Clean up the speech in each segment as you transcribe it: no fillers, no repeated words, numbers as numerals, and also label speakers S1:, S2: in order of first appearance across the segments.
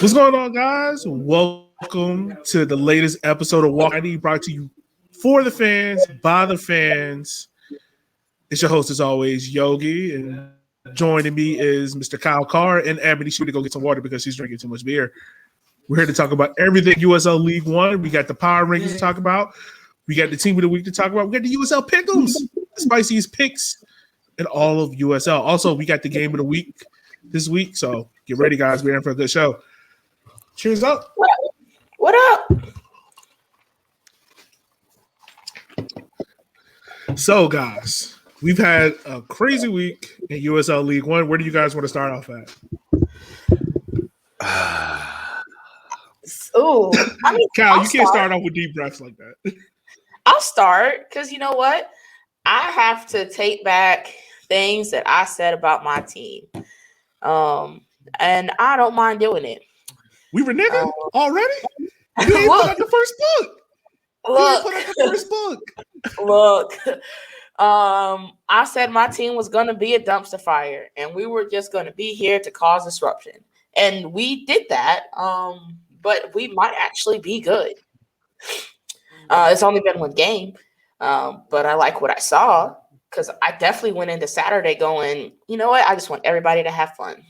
S1: What's going on, guys? Welcome to the latest episode of Walk ID, brought to you for the fans, by the fans. It's your host, as always, Yogi, and joining me is Mr. Kyle Carr and Eboni. She to go get some water because she's drinking too much beer. We're here to talk about everything USL League One. We got the power rankings to talk about. We got the team of the week to talk about. We got the USL Pick'ems, the spiciest picks in all of USL. Also, we got the game of the week this week. So get ready, guys. We're in for a good show. Cheers up.
S2: What up?
S1: So, guys, we've had a crazy week in USL League One. Where do you guys want to start off at? Cal, you can't start off with deep breaths like that.
S2: I'll start because you know what? I have to take back things that I said about my team. And I don't mind doing it.
S1: We were nigga already? You didn't put out the first book.
S2: Look. I said my team was going to be a dumpster fire, and we were just going to be here to cause disruption. And we did that, but we might actually be good. It's only been one game, but I like what I saw because I definitely went into Saturday going, you know what? I just want everybody to have fun.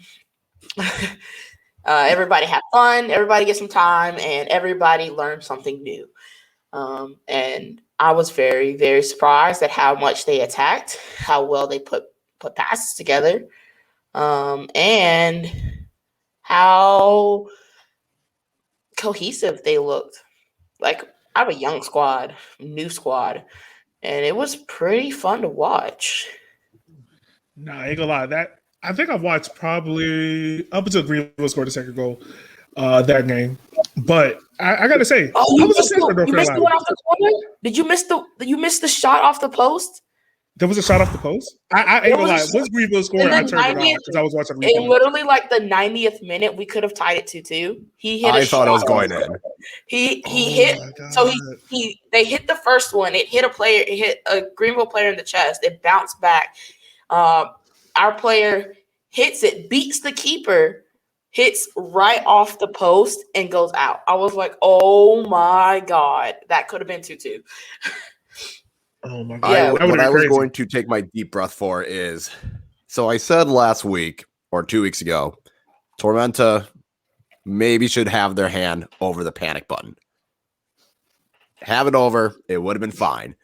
S2: Everybody have fun, everybody get some time, and everybody learn something new. And I was very, very surprised at how much they attacked, how well they put passes together, and how cohesive they looked. Like, I have a young squad, new squad, and it was pretty fun to watch.
S1: Nah, I ain't gonna lie. I think I've watched probably up until Greenville scored the second goal that game. But I gotta say,
S2: you missed the one off the corner? Did you miss the shot off the post?
S1: There was a shot off the post? I ain't gonna lie. Once Greenville scored, I turned it off because I was watching Greenville.
S2: In literally like the 90th minute, we could have tied it 2-2. He hit
S3: I thought it was going in.
S2: He hit. So they hit the first one. It hit a player. It hit a Greenville player in the chest. It bounced back. Our player hits it, beats the keeper, hits right off the post, and goes out. I was like, oh my God, that could have been 2-2.
S1: Oh my God.
S3: What I was going to take my deep breath for is, so I said last week or 2 weeks ago, Tormenta maybe should have their hand over the panic button. Have it over. It would have been fine.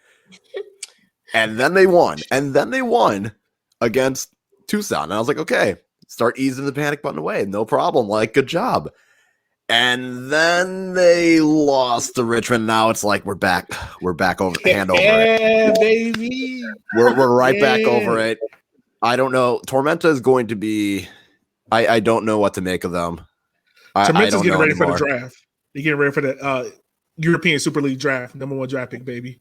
S3: And then they won. Against Tucson. And I was like, okay, start easing the panic button away. No problem. Like, good job. And then they lost to Richmond. Now it's like we're back over hand over it.
S1: Yeah, baby.
S3: We're right back over it. I don't know. Tormenta is going to be I don't know what to make of them.
S1: Tormenta's getting ready for the draft. They're getting ready for the European Super League draft, number 1 draft pick, baby.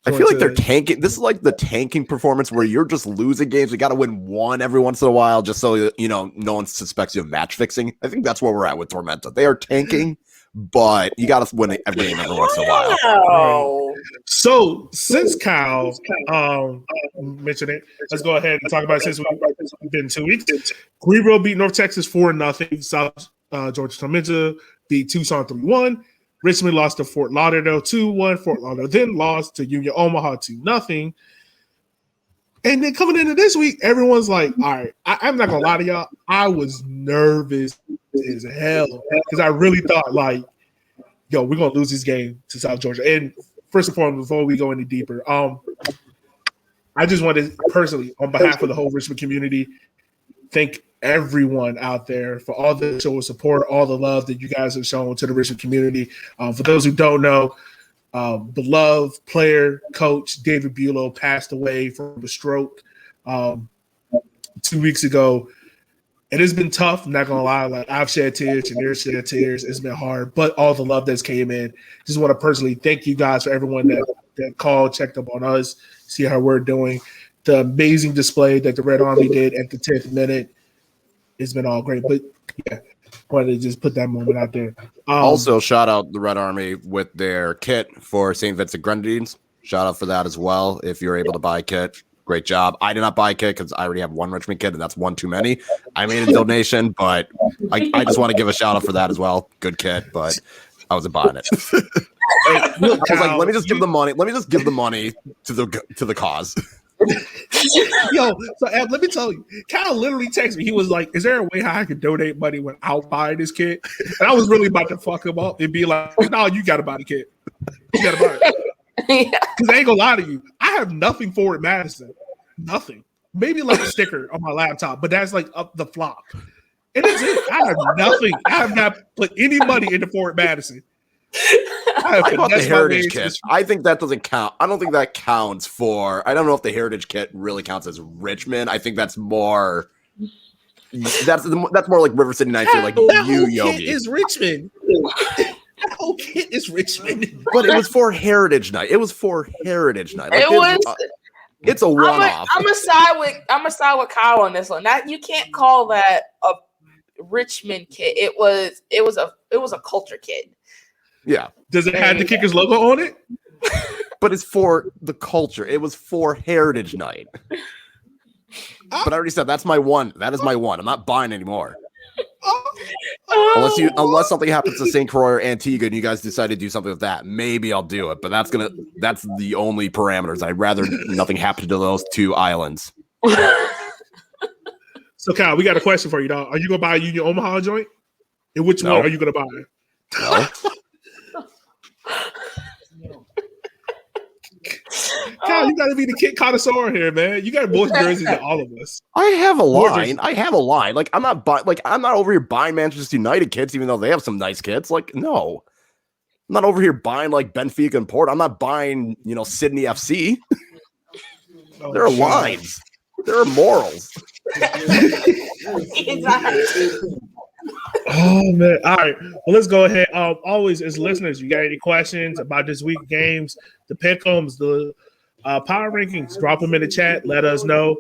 S3: I feel like they're tanking. This is like the tanking performance where you're just losing games. You got to win one every once in a while just so, no one suspects you of match fixing. I think that's where we're at with Tormenta. They are tanking, but you got to win every game every once in a while.
S2: Wow.
S1: So, since Kyle mentioned it, let's go ahead and talk about it since we've been 2 weeks. Greenville beat North Texas 4-0. South Georgia Tormenta beat Tucson 3-1. Richmond lost to Fort Lauderdale 2-1. Fort Lauderdale then lost to Union Omaha 2-0. And then coming into this week, everyone's like, all right, I'm not going to lie to y'all. I was nervous as hell because I really thought, like, yo, we're going to lose this game to South Georgia. And first and foremost, before we go any deeper, I just want to personally, on behalf of the whole Richmond community, thank everyone out there for all the show of support, all the love that you guys have shown to the Richmond community. For those who don't know, beloved player, coach David Bulow passed away from a stroke 2 weeks ago. It has been tough, I'm not going to lie. Like, I've shed tears and they've shed tears. It's been hard, but all the love that's came in. Just want to personally thank you guys for everyone that called, checked up on us, see how we're doing. The amazing display that the Red Army did at the 10th minute. It's been all great, but yeah, wanted to just put that moment out there.
S3: Also, shout out the Red Army with their kit for St. Vincent Grenadines. Shout out for that as well. If you're able to buy a kit, Great job. I did not buy a kit because I already have one Richmond kit, and that's one too many. I made a donation, but I just want to give a shout out for that as well. Good kit, but I wasn't buying it.
S1: Hey, look,
S3: I was like, let me just give the money. Let me just give the money to the cause.
S1: Yo, so Ed, let me tell you, Kyle literally texted me. He was like, "Is there a way how I could donate money without buying this kit?" And I was really about to fuck him up and be like, "No, you got to buy the kit. You got to buy it." Because I ain't gonna lie to you, I have nothing Forward Madison, nothing. Maybe like a sticker on my laptop, but that's like up the flop. And that's it. I have nothing. I have not put any money into Forward Madison.
S3: I bought the Heritage kit. I think that doesn't count. I don't think that counts for. I don't know if the Heritage kit really counts as Richmond. I think that's more. That's more like River City Nights. Like you, Yogi,
S1: kit is Richmond. That whole kit is Richmond.
S3: But it was for Heritage Night. It was for Heritage Night. Like, it's a one-off.
S2: I'm a side with Kyle on this one. That you can't call that a Richmond kit. It was a culture kit.
S3: Yeah.
S1: Does it have the Kickers logo on it?
S3: But it's for the culture. It was for Heritage Night. But I already said that's my one. That is my one. I'm not buying anymore. Unless something happens to St. Croix or Antigua and you guys decide to do something with that, maybe I'll do it. But that's the only parameters. I'd rather nothing happen to those two islands.
S1: So Kyle, we got a question for you, dog. Are you gonna buy a Union Omaha joint? And which one are you gonna buy?
S3: No.
S1: Kyle, you got to be the kid connoisseur here, man. You got more jerseys than all of us.
S3: I have a line. Like I'm not over here buying Manchester United kits, even though they have some nice kits. Like no, I'm not over here buying like Benfica and Porto. I'm not buying Sydney FC. There are lines. There are morals.
S1: Oh man! All right, well let's go ahead. Always as listeners, you got any questions about this week games, the pick'ems, the power rankings? Drop them in the chat. Let us know.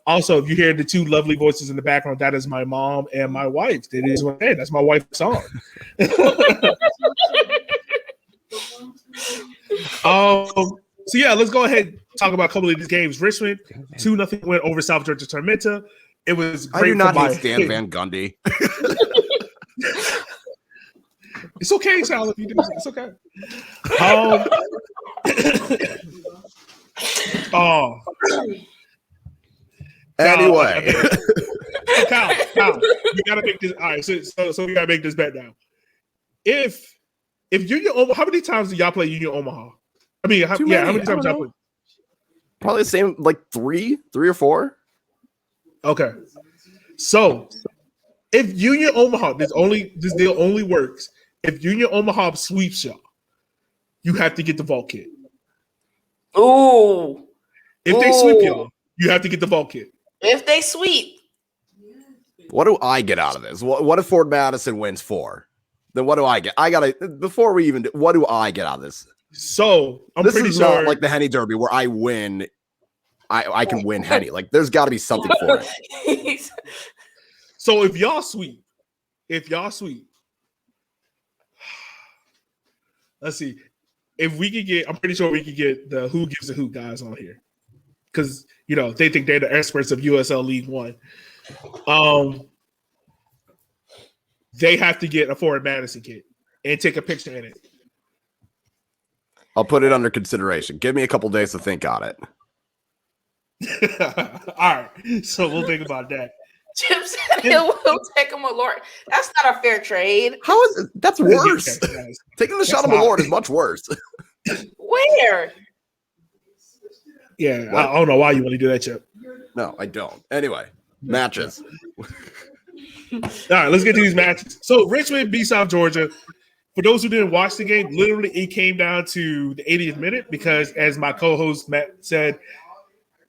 S1: Also, if you hear the two lovely voices in the background, that is my mom and my wife. That's my wife's song. So yeah, let's go ahead and talk about a couple of these games. Richmond 2-0 win over South Georgia Tormenta. It was great.
S3: I do not hate Stan Van Gundy.
S1: It's okay, Sal, if you do it. It's okay.
S3: Anyway.
S1: Kyle, you gotta make this. All right, so we gotta make this bet now. If Union Omaha, how many times do y'all play Union Omaha? I mean, how many times y'all play?
S3: Probably the same, like three or four.
S1: Okay, so if Union Omaha, this deal only works if Union Omaha sweeps y'all. You have to get the vault kit.
S2: Ooh.
S1: If they sweep y'all, you have to get the vault kit.
S2: If they sweep.
S3: What do I get out of this? What if Forward Madison wins 4? Then what do I get? Before we even do, what do I get out of this?
S1: So
S3: this is not like the Henny Derby where I win. I can win Henny. Like there's got to be something for it.
S1: So if y'all sweep, let's see. If we could get, I'm pretty sure we could get the Who Gives a Hoot guys on here. Because, they think they're the experts of USL League One. They have to get a Forward Madison kit and take a picture in it.
S3: I'll put it under consideration. Give me a couple days to think on it.
S1: All right. So we'll think about that.
S2: Jim said we'll take him a Lord. That's not a fair trade.
S3: How is it? That's worse. Taking the shot of Lord is much worse.
S2: Where?
S1: Yeah, I don't know why you want to do that, Chip.
S3: No, I don't. Anyway, matches.
S1: All right, let's get to these matches. So Richmond beat South Georgia. For those who didn't watch the game, literally it came down to the 80th minute because, as my co-host Matt said,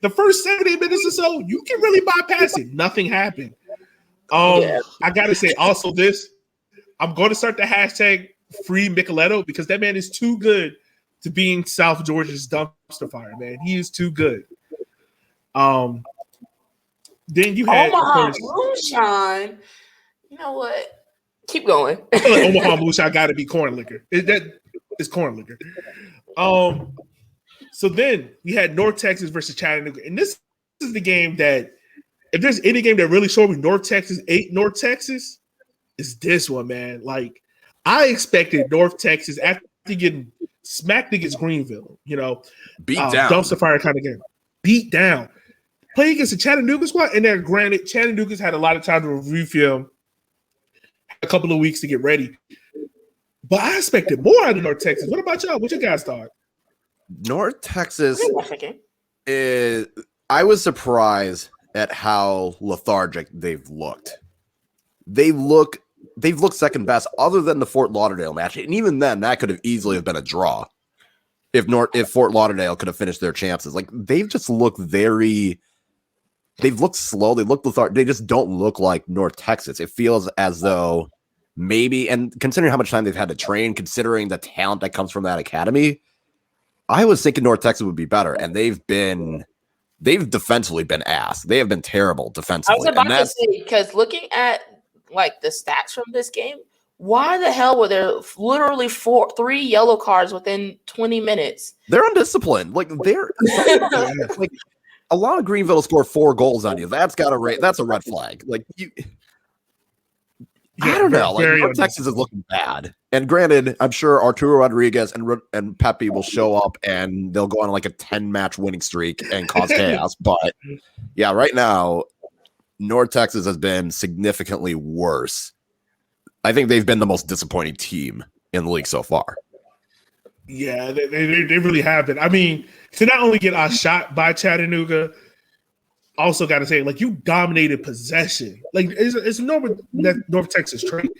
S1: the first 70 minutes or so, you can really bypass it. Nothing happened. I gotta say also this. I'm going to start the hashtag free Micheletto because that man is too good to being South Georgia's dumpster fire, man. He is too good. Then you had
S2: Omaha Moonshine. You know what? Keep going.
S1: I feel like Omaha Moonshine got to be corn liquor. It's corn liquor. So then we had North Texas versus Chattanooga. And this is the game that, if there's any game that really showed me North Texas, is this one, man. Like, I expected North Texas, after getting smacked against Greenville,
S3: beat down.
S1: Dumpster fire kind of game. Beat down. Play against the Chattanooga squad. And then, granted, Chattanooga's had a lot of time to review film, a couple of weeks to get ready. But I expected more out of North Texas. What about y'all? What you guys thought?
S3: North Texas is. I was surprised at how lethargic they've looked. They've looked second best, other than the Fort Lauderdale match, and even then, that could have easily have been a draw if Fort Lauderdale could have finished their chances. Like, they've just looked they've looked slow. They look lethargic. They just don't look like North Texas. It feels as though maybe, and considering how much time they've had to train, considering the talent that comes from that academy, I was thinking North Texas would be better, and they've defensively been ass. They have been terrible defensively.
S2: I was about to say, because looking at like the stats from this game, why the hell were there literally 3 yellow cards within 20 minutes? They're
S3: undisciplined. Like, they're like, a lot of Greenville score 4 goals on you. That's a red flag. Like, I don't know. Like, North Texas is looking bad. And granted, I'm sure Arturo Rodriguez and Pepe will show up and they'll go on like a 10-match winning streak and cause chaos. But yeah, right now, North Texas has been significantly worse. I think they've been the most disappointing team in the league so far.
S1: Yeah, they really have been. I mean, to not only get outshot by Chattanooga, also got to say, like, you dominated possession. Like, it's North Texas trait,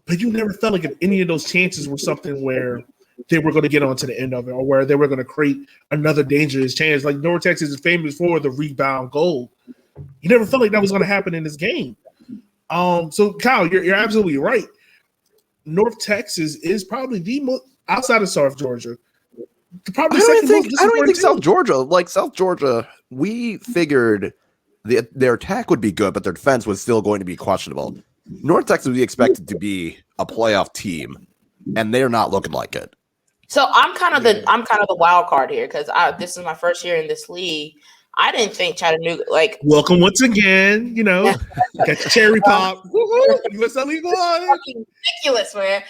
S1: but you never felt like any of those chances were something where they were going to get onto the end of it or where they were going to create another dangerous chance. Like, North Texas is famous for the rebound goal. You never felt like that was going to happen in this game. So, Kyle, you're absolutely right. North Texas is probably the most, outside of South Georgia, I don't
S3: even think South Georgia. Like, South Georgia, we figured their attack would be good, but their defense was still going to be questionable. North Texas would be expected to be a playoff team, and they're not looking like it.
S2: So I'm kind of the wild card here because this is my first year in this league. I didn't think Chattanooga, like,
S1: welcome once again. Got your cherry pop.
S2: Ridiculous, man.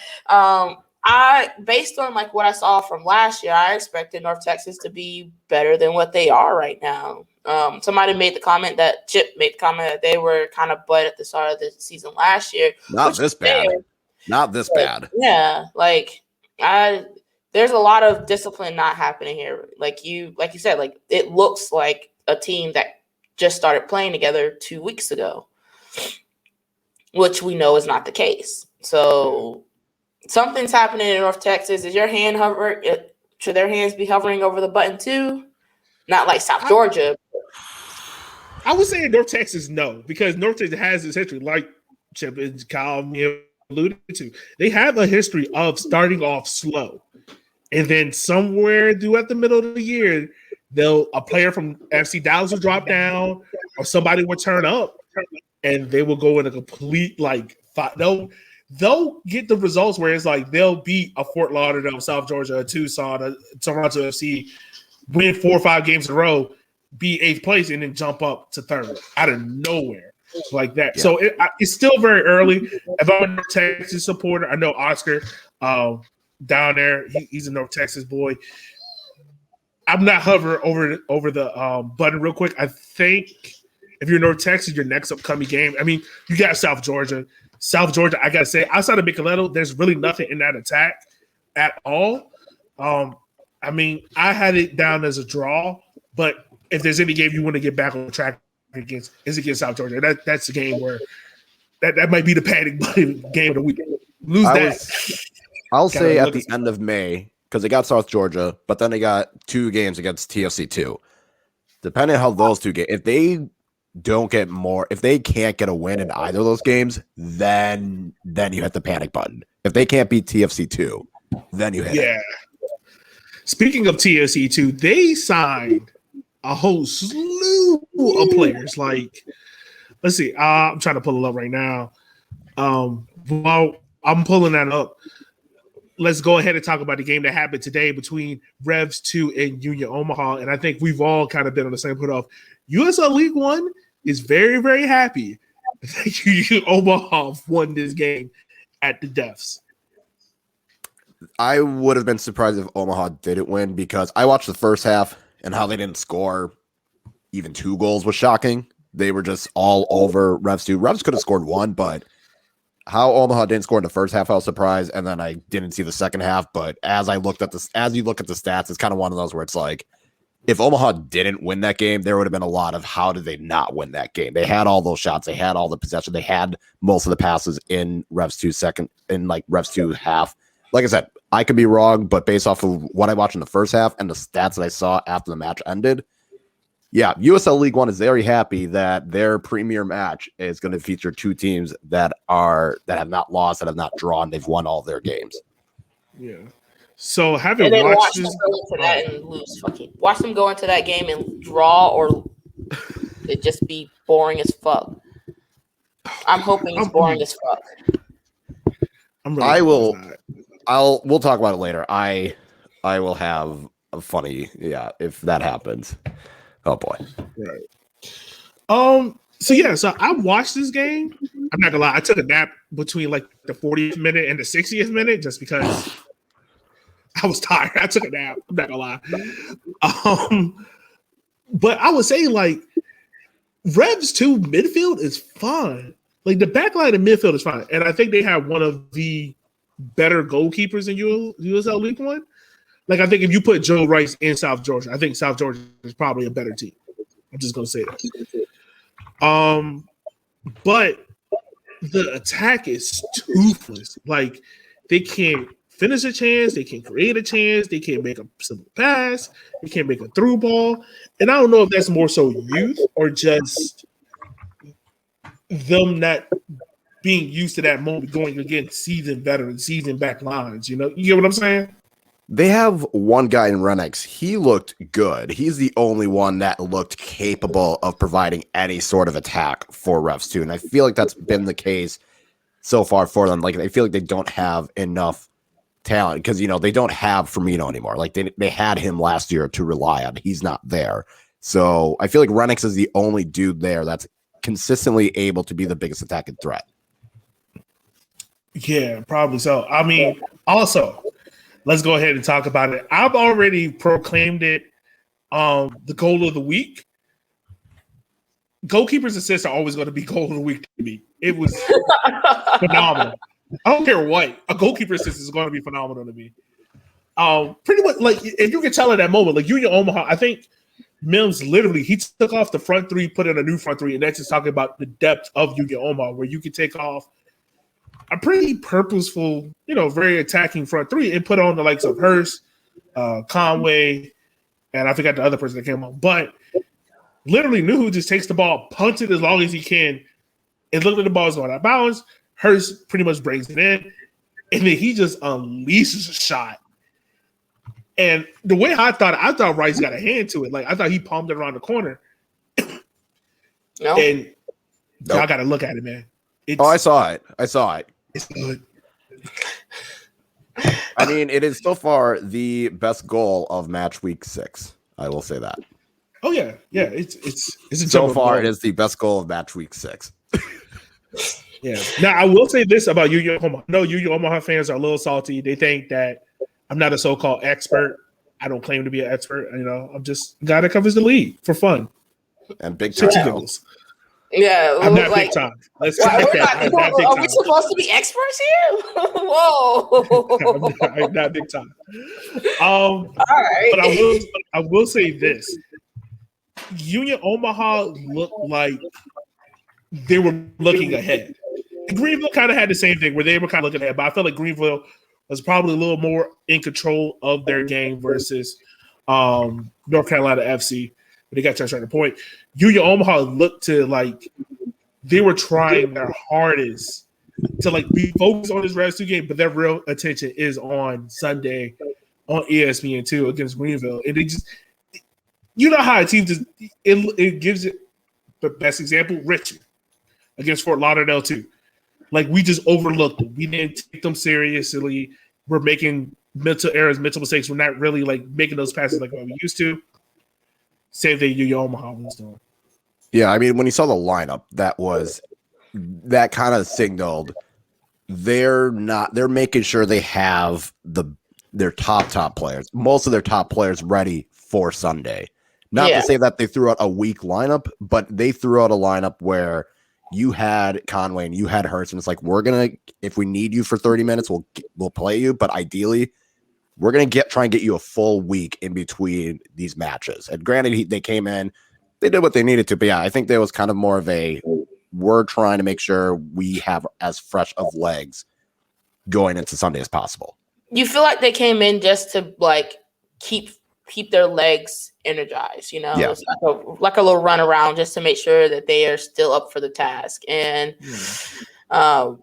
S2: Based on like what I saw from last year, I expected North Texas to be better than what they are right now. Somebody made the comment that Chip made the comment that they were kind of butt at the start of the season last year.
S3: Not this bad. Not this bad.
S2: Yeah, like there's a lot of discipline not happening here. Like you said, like it looks like a team that just started playing together 2 weeks ago, which we know is not the case. So something's happening in North Texas. Is your hand hover? Should their hands be hovering over the button too? Not like South Georgia.
S1: I would say in North Texas, no, because North Texas has this history, like Chip and Kyle alluded to. They have a history of starting off slow, and then somewhere at the middle of the year, a player from FC Dallas will drop down, or somebody will turn up, and they will go in a complete They'll get the results where it's like they'll beat a Fort Lauderdale, South Georgia, a Tucson, a Toronto FC, win 4 or 5 games in a row, be 8th place, and then jump up to 3rd out of nowhere like that. Yeah. So it's still very early. If I'm a North Texas supporter, I know Oscar down there. He's a North Texas boy. I'm not hovering over the button real quick. I think if you're North Texas, your next upcoming game, I mean, you got South Georgia. South Georgia, I got to say, outside of Micheletto, there's really nothing in that attack at all. I mean, I had it down as a draw, but if there's any game you want to get back on track against, is against South Georgia. That's the game where that might be the panic button game of the week.
S3: I'll say at the end of May, because they got South Georgia, but then they got 2 games against TFC 2. Depending on how those 2 games, if they can't get a win in either of those games, then you hit the panic button. If they can't beat TFC 2, then you hit it.
S1: Speaking of TFC 2, they signed a whole slew of players. Like, let's see. I'm trying to pull it up right now. While I'm pulling that up, let's go ahead and talk about the game that happened today between Revs 2 and Union Omaha. And I think we've all kind of been on the same put of USL League One is very, very happy that Union Omaha won this game at the Defs.
S3: I would have been surprised if Omaha didn't win because I watched the first half and how they didn't score even 2 goals was shocking. They were just all over Revs 2. Revs could have scored 1, but how Omaha didn't score in the first half, I was surprised, and then I didn't see the second half. But as you look at the stats, it's kind of one of those where it's like, if Omaha didn't win that game, there would have been a lot of how did they not win that game? They had all those shots, they had all the possession, they had most of the passes in Revs 2 Revs 2 half. Like I said, I could be wrong, but based off of what I watched in the first half and the stats that I saw after the match ended, yeah, USL League One is very happy that their premier match is going to feature 2 teams that have not lost, that have not drawn. They've won all their games.
S1: Yeah. So having watched this,
S2: watch them go into that game and draw, or it just be boring as fuck. I'm hoping it's boring as fuck.
S3: We'll talk about it later. I will have a funny, if that happens. Oh boy.
S1: Right. So I watched this game. I'm not gonna lie, I took a nap between like the 40th minute and the 60th minute just because I was tired. I took a nap. I'm not gonna lie. But I would say like Revs 2 midfield is fun. Like the backline of midfield is fine. And I think they have one of the better goalkeepers in USL League One. Like, I think if you put Joe Rice in South Georgia, I think South Georgia is probably a better team. I'm just going to say that. But the attack is toothless. Like, they can't finish a chance. They can't create a chance. They can't make a simple pass. They can't make a through ball. And I don't know if that's more so youth or just them not being used to that moment going against seasoned veterans, seasoned back lines. You get what I'm saying?
S3: They have one guy in Renix. He looked good. He's the only one that looked capable of providing any sort of attack for Revs 2. And I feel like that's been the case so far for them. Like, I feel like they don't have enough talent because, they don't have Firmino anymore. Like, they had him last year to rely on. He's not there. So I feel like Renix is the only dude there that's consistently able to be the biggest attacking threat.
S1: Yeah, probably so. I mean, also, let's go ahead and talk about it. I've already proclaimed it the goal of the week. Goalkeeper's assists are always going to be goal of the week to me. It was phenomenal. I don't care what. A goalkeeper assist is going to be phenomenal to me. Pretty much, like, and you can tell at that moment, like Union Omaha, I think Mims literally, he took off the front three, put in a new front three, and that's just talking about the depth of Union Omaha, where you can take off a pretty purposeful, very attacking front three and put on the likes of Hurst, Conway, and I forgot the other person that came on. But literally, Nuhu just takes the ball, punts it as long as he can, and look at the ball is going out of bounds. Hurst pretty much brings it in, and then he just unleashes a shot. And the way I thought Rice got a hand to it. Like, I thought he palmed it around the corner.
S2: No.
S1: And y'all got to look at it, man.
S3: I saw it.
S1: It's good.
S3: I mean, it is so far the best goal of match week 6. I will say that.
S1: Oh yeah. It's a
S3: so far goal. It is the best goal of match week 6.
S1: Yeah. Now I will say this about Union Omaha. No, Union Omaha fans are a little salty. They think that I'm not a so-called expert. I don't claim to be an expert. I'm just a guy that covers the league for fun
S3: and big time.
S2: Yeah,
S1: I'm not big time. Let's check that.
S2: Are we supposed to be experts here? Whoa!
S1: I'm not big time. All right. But I will say this: Union Omaha looked like they were looking ahead. Greenville kind of had the same thing where they were kind of looking ahead, but I felt like Greenville was probably a little more in control of their game versus North Carolina FC. But they got to a certain point. Union Omaha looked to like they were trying their hardest to like be focused on this Revs 2 game, but their real attention is on Sunday on ESPN2 against Greenville. And they just, how a team just it gives it the best example, Richmond against Fort Lauderdale too. Like we just overlooked them. We didn't take them seriously. we're making mental errors, mental mistakes. We're not really like making those passes like what we used to. Same thing Union Omaha was doing.
S3: Yeah, I mean, when you saw the lineup, that kind of signaled they're making sure they have their top players, most of their top players ready for Sunday. Not to say that they threw out a weak lineup, but they threw out a lineup where you had Conway and you had Hurts, and it's like, if we need you for 30 minutes, we'll play you, but ideally we're gonna try and get you a full week in between these matches. And granted, they came in, they did what they needed to, but yeah, I think there was kind of more of we're trying to make sure we have as fresh of legs going into Sunday as possible.
S2: You feel like they came in just to like keep their legs energized, you know?
S3: Yeah.
S2: It's like a little run around just to make sure that they are still up for the task. And I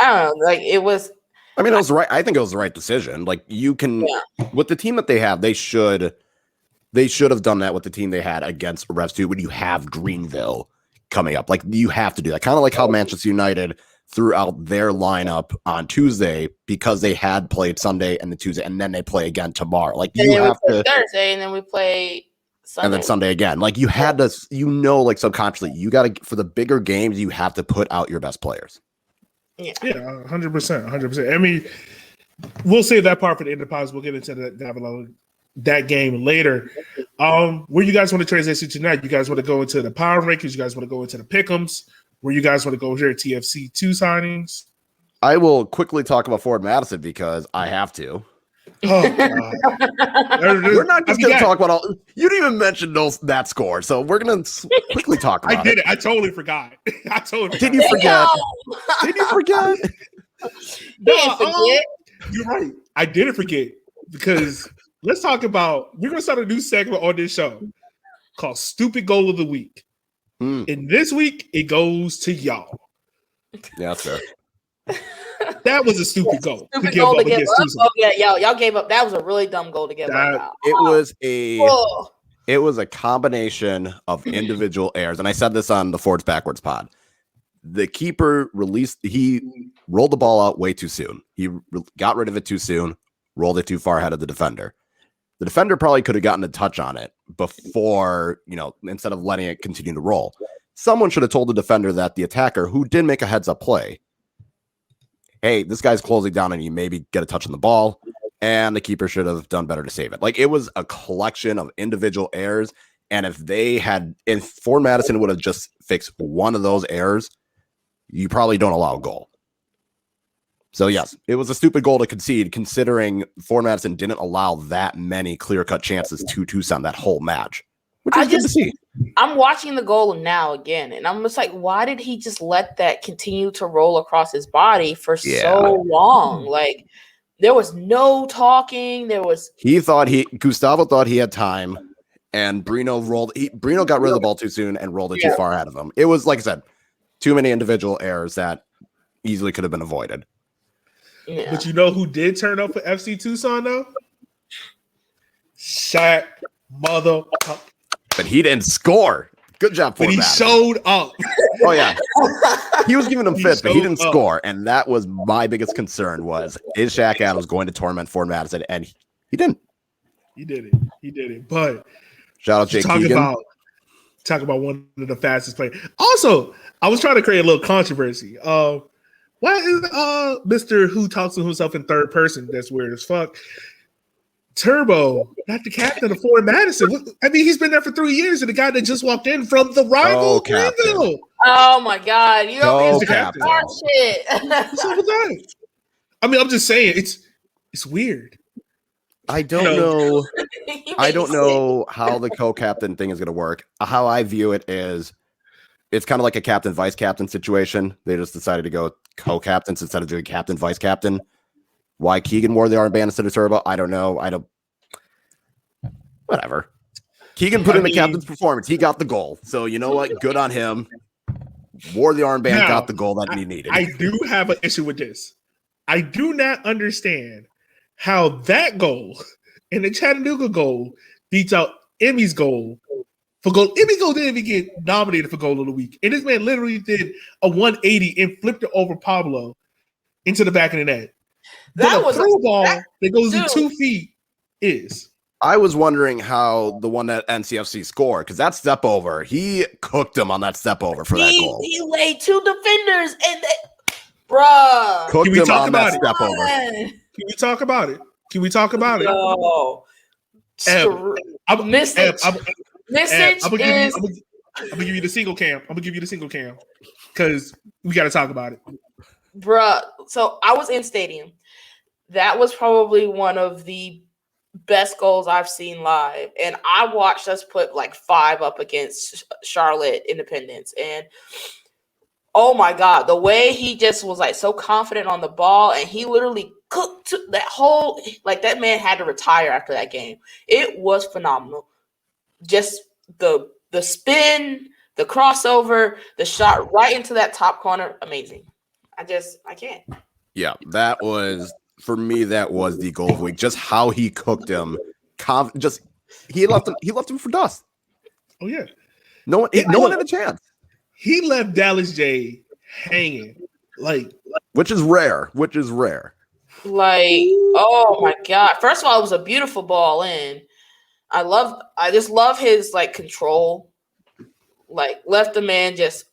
S2: don't know, like it was.
S3: I mean, it was right. I think it was the right decision. Like you can, with the team that they have, they should have done that with the team they had against Revs 2 when you have Greenville coming up. Like you have to do that. Kind of like how Manchester United threw out their lineup on Tuesday because they had played Sunday and the Tuesday, and then they play again tomorrow. Like you have to
S2: Thursday, and then we play Sunday.
S3: And then Sunday again. Like you had to, like subconsciously, you got to, for the bigger games, you have to put out your best players.
S1: Yeah, 100%. I mean, we'll save that part for the end of the podcast. We'll get into that game later. Where you guys want to transition tonight? You guys want to go into the power rankings? You guys want to go into the pick'ems? Where you guys want to go here? TFC 2 signings?
S3: I will quickly talk about Forward Madison because I have to.
S1: Oh, God.
S3: We're not just going to talk about all. You didn't even mention that score, so we're going to quickly talk about it.
S1: I did it. I totally forgot.
S3: Did you forget? Did you forget?
S2: Didn't forget.
S1: You're right. I didn't forget because let's talk about. We're going to start a new segment on this show called "Stupid Goal of the Week." And this week, it goes to y'all.
S3: Yeah, that's fair.
S1: That was a stupid goal.
S2: Stupid goal to give up. Oh, yeah, y'all gave up. That was a really dumb goal to give up.
S3: It was a combination of individual errors, and I said this on the Forwards Backwards pod. The keeper he rolled the ball out way too soon. He got rid of it too soon, rolled it too far ahead of the defender. The defender probably could have gotten a touch on it before, instead of letting it continue to roll. Someone should have told the defender that the attacker, who did make a heads-up play, hey, this guy's closing down and you maybe get a touch on the ball, and the keeper should have done better to save it. Like, it was a collection of individual errors, and if Forward Madison would have just fixed one of those errors, you probably don't allow a goal. So, yes, it was a stupid goal to concede, considering Forward Madison didn't allow that many clear-cut chances to Tucson that whole match, which is good to see.
S2: I'm watching the goal now again, and I'm just like, why did he just let that continue to roll across his body for so long? Like, there was no talking.
S3: Gustavo thought he had time, and Bruno got rid of the ball too soon and rolled it too far ahead of him. It was, like I said, too many individual errors that easily could have been avoided.
S1: Yeah. But you know who did turn up for FC Tucson, though? Shaq mother.
S3: But he didn't score. Good job for him.
S1: But he showed up.
S3: Oh, yeah. He was giving them fits, but he didn't score. And that was my biggest concern was, is Shaq Adams going to torment Forward Madison? And he didn't.
S1: He did it. But
S3: shout out Jake Keegan.
S1: Talk about one of the fastest players. Also, I was trying to create a little controversy. Why is Mr. Who talks to himself in third person? That's weird as fuck. Turbo, not the captain of Forward Madison. I mean, he's been there for 3 years, and the guy that just walked in from the rival Greenville.
S2: Oh my God! You don't
S3: the captain.
S2: Shit.
S1: What's up with that? I mean, I'm just saying it's weird.
S3: I don't know. I don't know how the co-captain thing is going to work. How I view it is, it's kind of like a captain vice captain situation. They just decided to go co-captains instead of doing captain vice captain. Why Keegan wore the armband instead of Turbo, I don't know. Whatever. Keegan put in the captain's performance. He got the goal. So you know what? Good on him. Wore the armband, got the goal that he needed.
S1: I do have an issue with this. I do not understand how that goal and the Chattanooga goal beats out Emmy's goal for goal. Emmy's goal didn't even get nominated for goal of the week. And this man literally did a 180 and flipped it over Pablo into the back of the net.
S2: That was
S1: throw ball that goes in
S2: dude.
S1: 2 feet is.
S3: I was wondering how the one that NCFC scored, because that step over, he cooked him on that step over for that goal.
S2: He laid 2 defenders and bruh.
S3: Cooked
S1: Can we
S3: him
S1: talk
S3: on
S1: about
S3: that
S1: it?
S3: step over.
S1: Can we talk about it? Can we talk about it?
S2: No. Message
S1: I'm gonna
S2: is
S1: give you the single cam. I'm gonna give you the single cam because we got to talk about it,
S2: bruh. So I was in stadium. That was probably one of the best goals I've seen live, and I watched us put like 5 up against Charlotte Independence, and oh my god, the way he just was like so confident on the ball, and he literally cooked that whole, like, that man had to retire after that game. It was phenomenal. Just the spin, the crossover, the shot right into that top corner, amazing. I can't.
S3: Yeah, that was, for me, that was the goal of the week. Just how he cooked him. He left him for dust.
S1: Oh yeah,
S3: no one had a chance.
S1: He left Dallas J hanging,
S3: which is rare.
S2: Like, oh my god! First of all, it was a beautiful ball in. I just love his like control. Like, left the man just,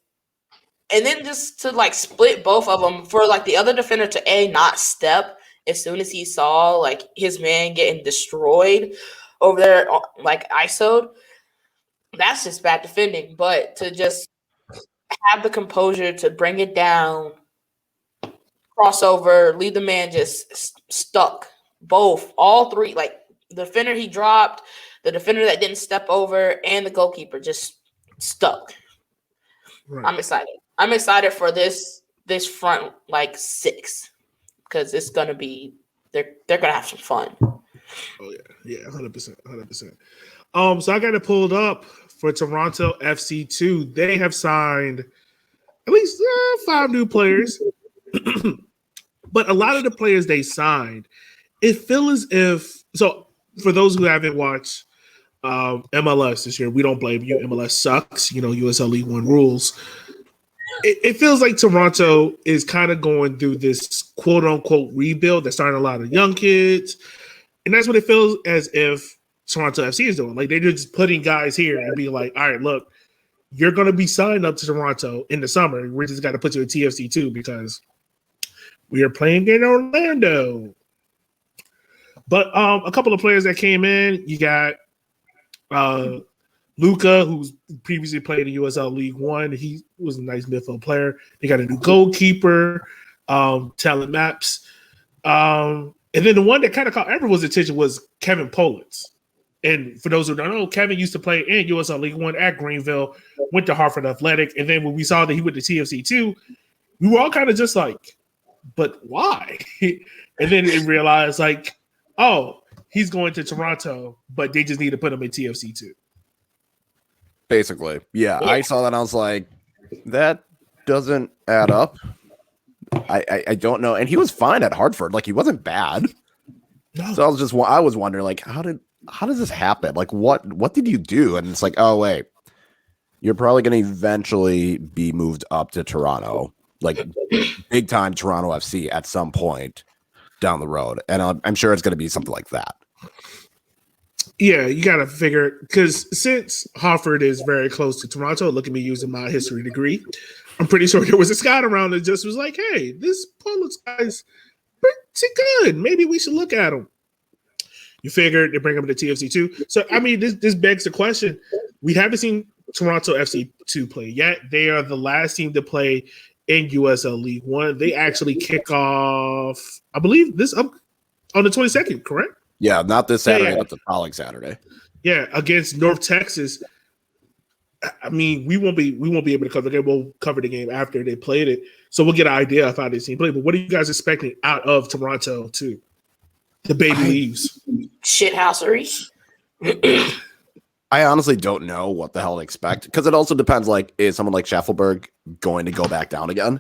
S2: and then just to like split both of them for like the other defender to not step as soon as he saw like his man getting destroyed over there, like ISO'd. That's just bad defending. But to just have the composure to bring it down, crossover, leave the man just stuck. All 3, like the defender he dropped, the defender that didn't step over, and the goalkeeper just stuck. Right. I'm excited for this front like 6 because it's gonna be they're gonna have some fun.
S1: Oh yeah, 100%. So I got it pulled up for Toronto FC2. They have signed at least 5 new players, but a lot of the players they signed, it feels as if. So for those who haven't watched MLS this year, we don't blame you. MLS sucks. USL League One rules. It feels like Toronto is kind of going through this quote unquote rebuild. They're starting a lot of young kids, and that's what it feels as if Toronto FC is doing. Like, they're just putting guys here and being like, all right, look, you're going to be signed up to Toronto in the summer. We just got to put you in TFC too because we are playing in Orlando. But a couple of players that came in, you got Luca, who's previously played in USL League One. He was a nice midfield player. They got a new goalkeeper, Talent Maps. And then the one that kind of caught everyone's attention was Kevin Politz. And for those who don't know, Kevin used to play in USL League One at Greenville, went to Hartford Athletic. And then when we saw that he went to TFC 2, we were all kind of just like, but why? And then we realized, like, oh, he's going to Toronto, but they just need to put him in TFC 2.
S3: Basically, yeah. I saw that and I was like, that doesn't add up. I don't know. And he was fine at Hartford. Like, he wasn't bad. No. So I was wondering, like, how does this happen? Like, what did you do? And it's like, oh wait, you're probably going to eventually be moved up to Toronto, like big time Toronto FC at some point down the road. And I'm sure it's going to be something like that.
S1: Yeah, you got to figure, because since Hartford is very close to Toronto, look at me using my history degree, I'm pretty sure there was a scout around that just was like, hey, this Polish guy's pretty good. Maybe we should look at him. You figured they bring him to TFC 2. So, I mean, this begs the question. We haven't seen Toronto FC 2 play yet. They are the last team to play in USL League One. They actually kick off, I believe, this up on the 22nd, correct?
S3: Yeah, not this Saturday, but the following Saturday.
S1: Yeah, against North Texas. I mean, we won't be able to cover the game. We'll cover the game after they played it, so we'll get an idea of how this team played. But what are you guys expecting out of Toronto too? The baby leaves.
S2: Shithousery.
S3: I honestly don't know what the hell to expect, because it also depends. Like, is someone like Schaffelberg going to go back down again?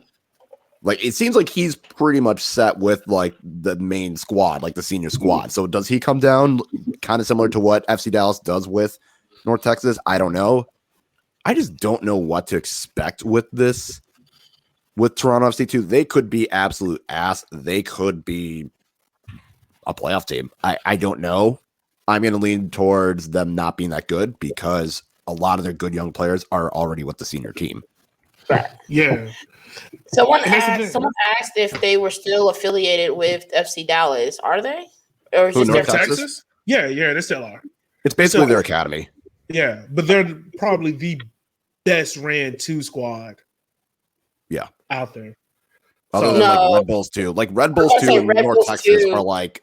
S3: Like, it seems like he's pretty much set with like the main squad, like the senior squad. So does he come down kind of similar to what FC Dallas does with North Texas? I don't know. I just don't know what to expect with this with Toronto FC2, they could be absolute ass. They could be a playoff team. I don't know. I'm going to lean towards them not being that good because a lot of their good young players are already with the senior team.
S2: Right.
S1: Yeah.
S2: Someone asked if they were still affiliated with FC Dallas. Are they? Or is
S3: Who,
S2: this
S3: North
S2: their
S3: Texas?
S1: Yeah, they still are.
S3: It's basically their academy.
S1: Yeah, but they're probably the best ran 2 squad.
S3: Yeah.
S1: Out there.
S3: Other than like Red Bulls 2. Like Red Bulls 2 and North Texas are like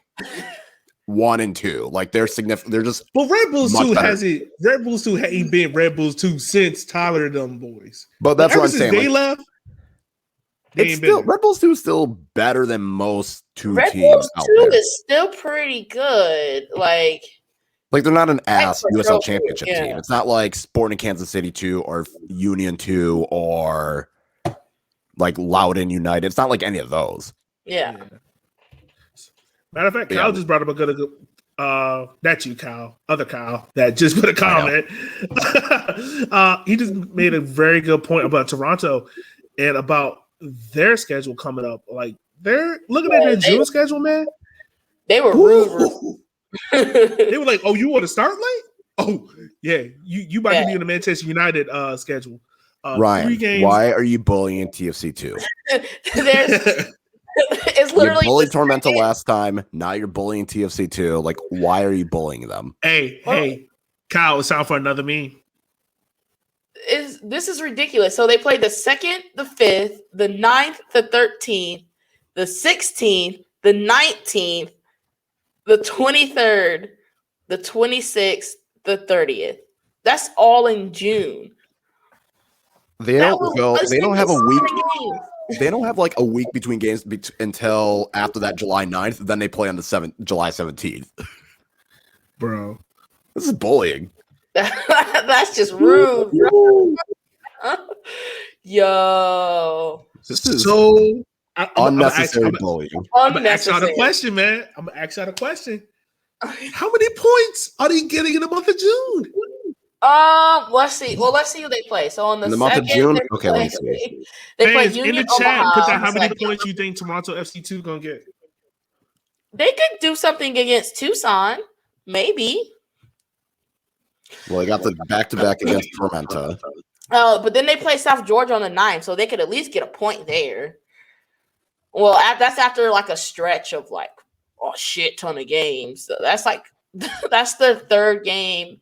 S3: 1 and 2. Like they're significant. They're just.
S1: But Red Bulls 2 hasn't. Red Bulls 2 ain't been Red Bulls 2 since Tyler and them boys.
S3: But that's what I'm saying.
S1: They left.
S3: It's still Red Bulls 2 is still better than most
S2: Red
S3: teams
S2: Bulls
S3: out
S2: 2
S3: there.
S2: is still pretty good. Like
S3: they're not an ass USL
S2: sure.
S3: championship team. It's not like Sporting Kansas City 2 or Union 2 or like Loudoun United. It's not like any of those.
S2: Yeah.
S1: Matter of fact, Kyle just brought up a good not you, Kyle, other Kyle that just put a comment. He just made a very good point about Toronto and about their schedule coming up. Like they're looking at their June schedule, man.
S2: They were rude.
S1: They were like, "Oh, you want to start late? Oh, yeah, you might be in the Manchester United schedule."
S3: Ryan, 3 games. Why are you bullying TFC 2?
S2: It's literally
S3: you bullied Tormenta last time. Now you're bullying TFC 2. Like, why are you bullying them?
S1: Hey, Kyle, it's time for another meme.
S2: This is ridiculous. So they played the 2nd, the 5th, the 9th, the 13th, the 16th, the 19th, the 23rd, the 26th, the 30th. That's all in June.
S3: They don't have a week. They don't have like a week between games until after that July 9th. Then they play on the July 17th.
S1: Bro,
S3: this is bullying.
S2: That's just rude, bro. Yo.
S3: This is
S1: so
S3: unnecessary bullying.
S1: I'm gonna ask y'all a question, man. I'm gonna ask y'all a question. How many points are they getting in the month of June?
S2: Let's see. Well, let's see who they play. So on the
S3: month of June, okay, let's see.
S2: They play Union
S1: in the chat.
S2: Omaha.
S1: Put down how many points you think Toronto FC2 gonna get?
S2: They could do something against Tucson, maybe.
S3: Well, they got the back-to-back against Tormenta.
S2: But then they play South Georgia on the 9th, so they could at least get a point there. Well, that's after like a stretch of like a shit ton of games. So that's like that's the 3rd game.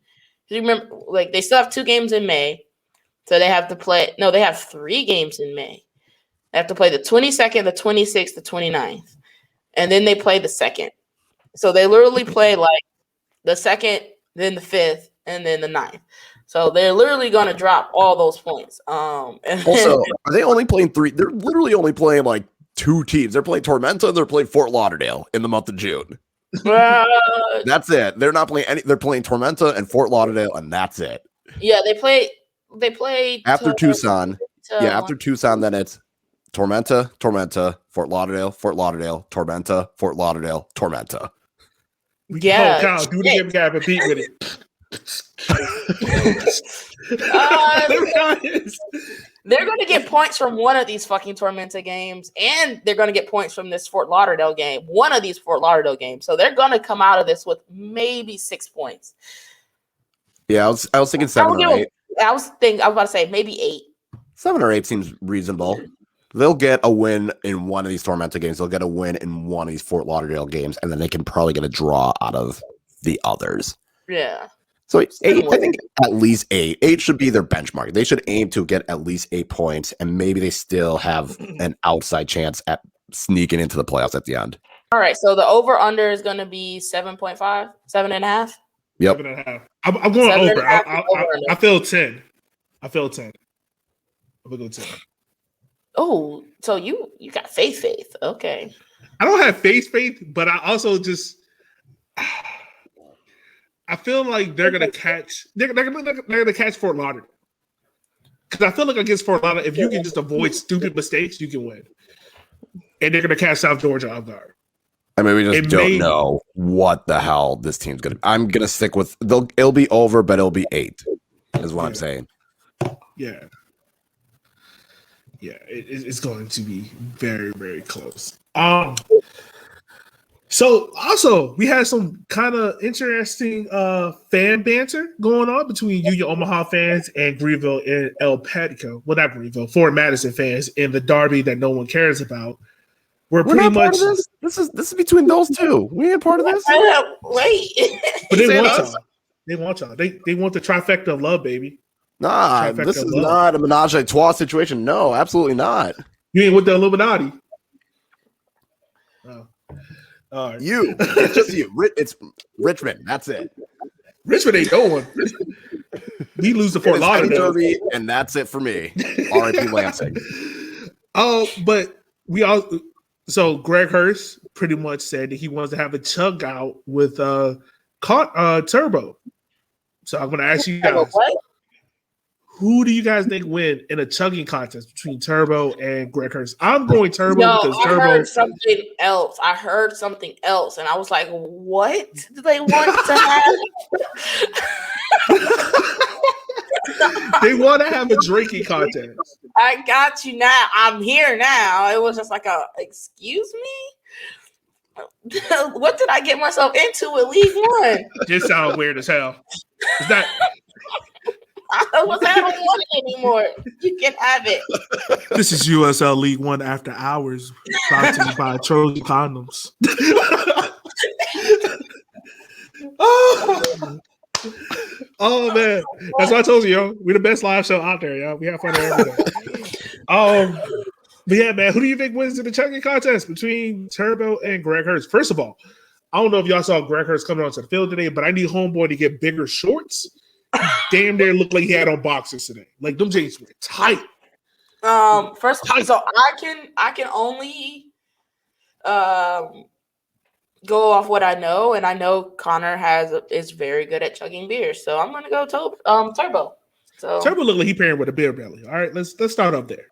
S2: You remember, like they still have 2 games in May, so they have to play. No, they have 3 games in May. They have to play the 22nd, the 26th, the 29th, and then they play the 2nd. So they literally play like the 2nd, then the 5th, and then the 9th. So they're literally going to drop all those points.
S3: Also, are they only playing 3? They're literally only playing like 2 teams. They're playing Tormenta and they're playing Fort Lauderdale in the month of June. That's it. They're not playing any. They're playing Tormenta and Fort Lauderdale, and that's it.
S2: Yeah, they play
S3: after Tucson. After Tucson, then it's Tormenta, Fort Lauderdale, Tormenta, Fort Lauderdale, Tormenta.
S1: Yeah, Kyle, do it again. Guy, repeat with it.
S2: They're going to get points from one of these fucking Tormenta games, and they're going to get points from this Fort Lauderdale game. One of these Fort Lauderdale games, so they're going to come out of this with maybe 6 points.
S3: Yeah, I was thinking 7 or 8.
S2: I was about to say maybe 8.
S3: 7 or 8 seems reasonable. They'll get a win in one of these Tormenta games. They'll get a win in one of these Fort Lauderdale games, and then they can probably get a draw out of the others.
S2: Yeah.
S3: So 8, I think at least 8. 8 should be their benchmark. They should aim to get at least 8 points, and maybe they still have an outside chance at sneaking into the playoffs at the end.
S2: All right, so the over-under is going to be 7.5, 7.5?
S3: Yep.
S1: 7.5. I'm going over. I feel 10. I'm going to go 10.
S2: Oh, so you got faith. Okay.
S1: I don't have faith, but I also just I feel like they're gonna catch. They're gonna catch Fort Lauderdale because I feel like against Fort Lauderdale, if you can just avoid stupid mistakes, you can win. And they're gonna catch South Georgia off guard.
S3: I mean, we just don't know what the hell this team's gonna. I'm gonna stick with. It'll be over, but it'll be 8. Is what I'm saying.
S1: Yeah. Yeah, it's going to be very, very close. So also we had some kind of interesting fan banter going on between Union Omaha fans and Greenville and El Patico. Well, not Greenville, Forward Madison fans in the derby that no one cares about. We're pretty much
S3: this is between those two. We ain't part of this.
S2: Wait,
S1: but they want y'all. They want y'all. They want the trifecta of love, baby.
S3: Nah, this is not a menage a trois situation. No, absolutely not.
S1: You ain't with the Illuminati. Oh. All right.
S3: You. It's just you. It's Richmond. That's it.
S1: Richmond ain't going. We lose to Fort Lauderdale.
S3: And that's it for me. R.I.P. Lansing.
S1: Oh, but we all. So Greg Hurst pretty much said that he wants to have a chug out with Turbo. So I'm going to ask you guys.
S2: What?
S1: Who do you guys think win in a chugging contest between Turbo and Greg Hurst? I'm going Turbo because Turbo.
S2: I heard something else. And I was like, what do they want to have?
S1: They want to have a drinking contest.
S2: I got you now. I'm here now. It was just like excuse me? What did I get myself into with League One?
S1: This sounds weird as hell. Is that...
S2: I don't want it anymore. You can have it.
S1: This is USL League One After Hours, brought to you by Trojan Condoms. Oh man, that's what I told you, yo. We're the best live show out there, yo. We have fun every day. But yeah, man, who do you think wins in the chugging contest between Turbo and Greg Hurst? First of all, I don't know if y'all saw Greg Hurst coming onto the field today, but I need homeboy to get bigger shorts. Damn near looked like he had on boxers today. Like them jeans were tight.
S2: First, so I can only go off what I know, and I know Connor is very good at chugging beer, so I'm gonna go Turbo. So
S1: Turbo looked like he pairing with a beer belly. All right, let's start up there.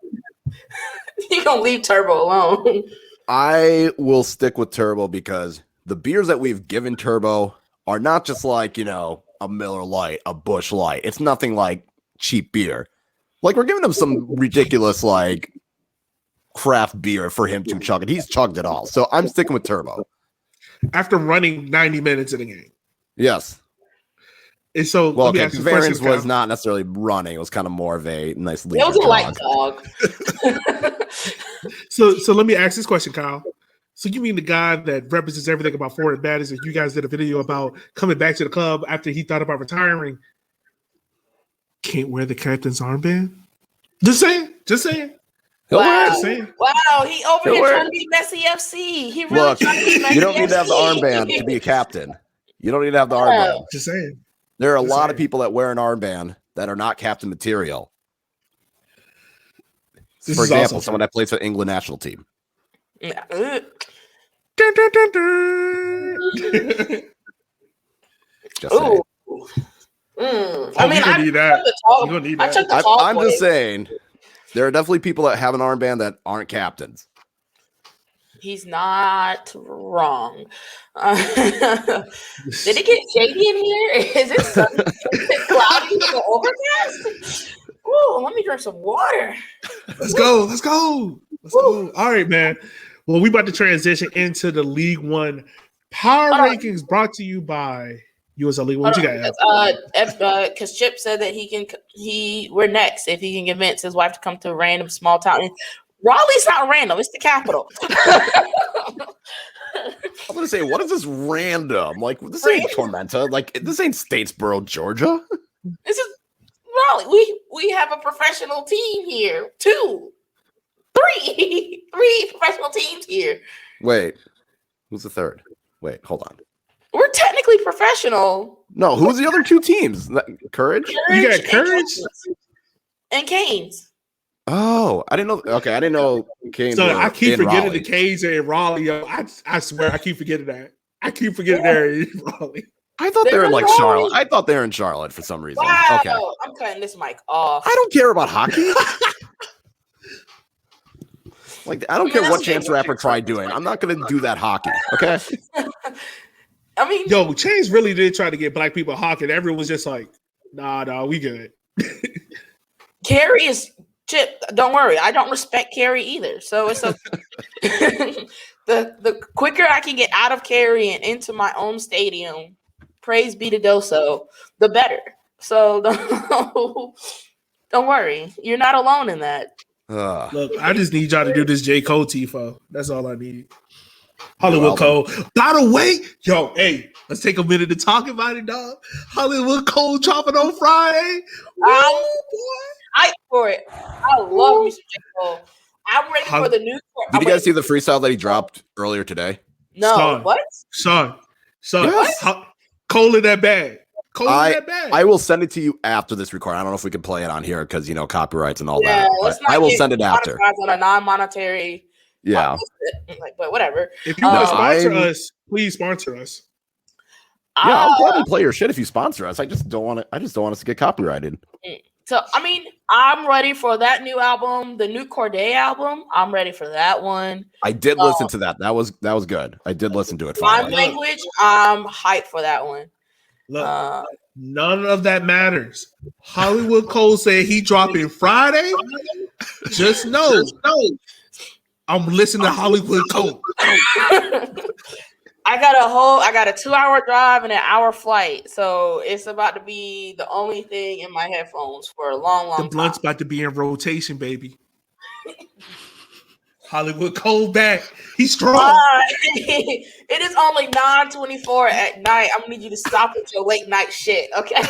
S2: You gonna leave Turbo alone?
S3: I will stick with Turbo because the beers that we've given Turbo are not just like, a Miller Lite, a Busch Light. It's nothing like cheap beer. Like we're giving him some ridiculous like craft beer for him to chug it. He's chugged it all. So I'm sticking with Turbo.
S1: After running 90 minutes in the game.
S3: Yes.
S1: And so
S3: Variance was not necessarily running. It was kind of more of a nice lead.
S2: It was a light dog.
S1: So let me ask this question, Kyle. So you mean the guy that represents everything about Forward Madison? You guys did a video about coming back to the club after he thought about retiring. Can't wear the captain's armband? Just saying.
S2: Wow.
S1: Just saying.
S2: Wow, he over here trying to be NCFC. He really trying to be NCFC.
S3: You don't need to have the armband to be a captain. You don't need to have the armband.
S1: Just saying.
S3: There are a lot of people that wear an armband that are not captain material. For example, someone that plays for the England national team.
S2: Yeah.
S3: Just saying.
S2: I mean,
S1: I need that. You're gonna need that.
S3: I'm just saying, there are definitely people that have an armband that aren't captains.
S2: He's not wrong. Did it get shady in here? Is it sunny? Is it cloudy with overcast? Ooh, let me drink some water.
S1: Let's go. All right, man. Well, we about to transition into the League One power rankings brought to you by USL League One. What you got?
S2: Because Chip said that we're next if he can convince his wife to come to a random small town. Raleigh's not random; it's the capital.
S3: I'm gonna say, what is this random? Like this ain't Tormenta. Like this ain't Statesboro, Georgia.
S2: This is Raleigh. We have a professional team here. Three professional teams here.
S3: Wait, who's the third? Wait, hold on.
S2: We're technically professional.
S3: No, who's the other two teams? Courage?
S1: You got Courage
S2: and Canes.
S3: Oh, I didn't know. Okay, I didn't know Canes.
S1: So I keep forgetting
S3: Raleigh.
S1: the Canes are in Raleigh. Yo. I swear, I keep forgetting that. They're in Raleigh.
S3: I thought they were in like Charlotte. I thought they were in Charlotte for some reason.
S2: Wow,
S3: okay,
S2: I'm cutting this mic off.
S3: I don't care about hockey. Like, I don't care what Chance the Rapper tried doing. I'm not going to do that hockey. Okay.
S2: I mean,
S1: yo, Chance really did try to get black people hockey. Everyone was just like, nah, we good.
S2: Carrie is Chip, don't worry. I don't respect Cary either. So it's okay. the quicker I can get out of Cary and into my own stadium, praise be to Doso, the better. So don't worry. You're not alone in that.
S1: Look, I just need y'all to do this J. Cole Tifo. That's all I need. Hollywood Cole. By the way, yo, hey, let's take a minute to talk about it, dog. Hollywood Cole dropping on Friday.
S2: Fight for it. I love Mr. J. Cole. I'm ready for the new.
S3: Did you guys see the freestyle that he dropped earlier today?
S2: No, what?
S1: Son.
S3: Yes.
S1: Cole in that bag. Cole in that bag.
S3: I will send it to you after this recording. I don't know if we can play it on here because copyrights and all that. But I will send it after.
S2: On a non-monetary.
S3: Yeah.
S2: But whatever.
S1: If you want to sponsor us, please sponsor us.
S3: Yeah, I'll gladly play your shit if you sponsor us. I just don't want us to get copyrighted.
S2: So I'm ready for that new album, the new Corday album. I'm ready for that one.
S3: I did listen to that. That was good. I did listen to it.
S2: My language. I'm hyped for that one.
S1: Look, none of that matters. Hollywood Cole said he dropping Friday. Just know, I'm listening to Hollywood Cole.
S2: I got a 2-hour drive and an hour flight, so it's about to be the only thing in my headphones for a long time.
S1: The blunt's about to be in rotation, baby. Hollywood Cole back. He's strong.
S2: It is only 9:24 at night. I'm gonna need you to stop with your late night shit, okay?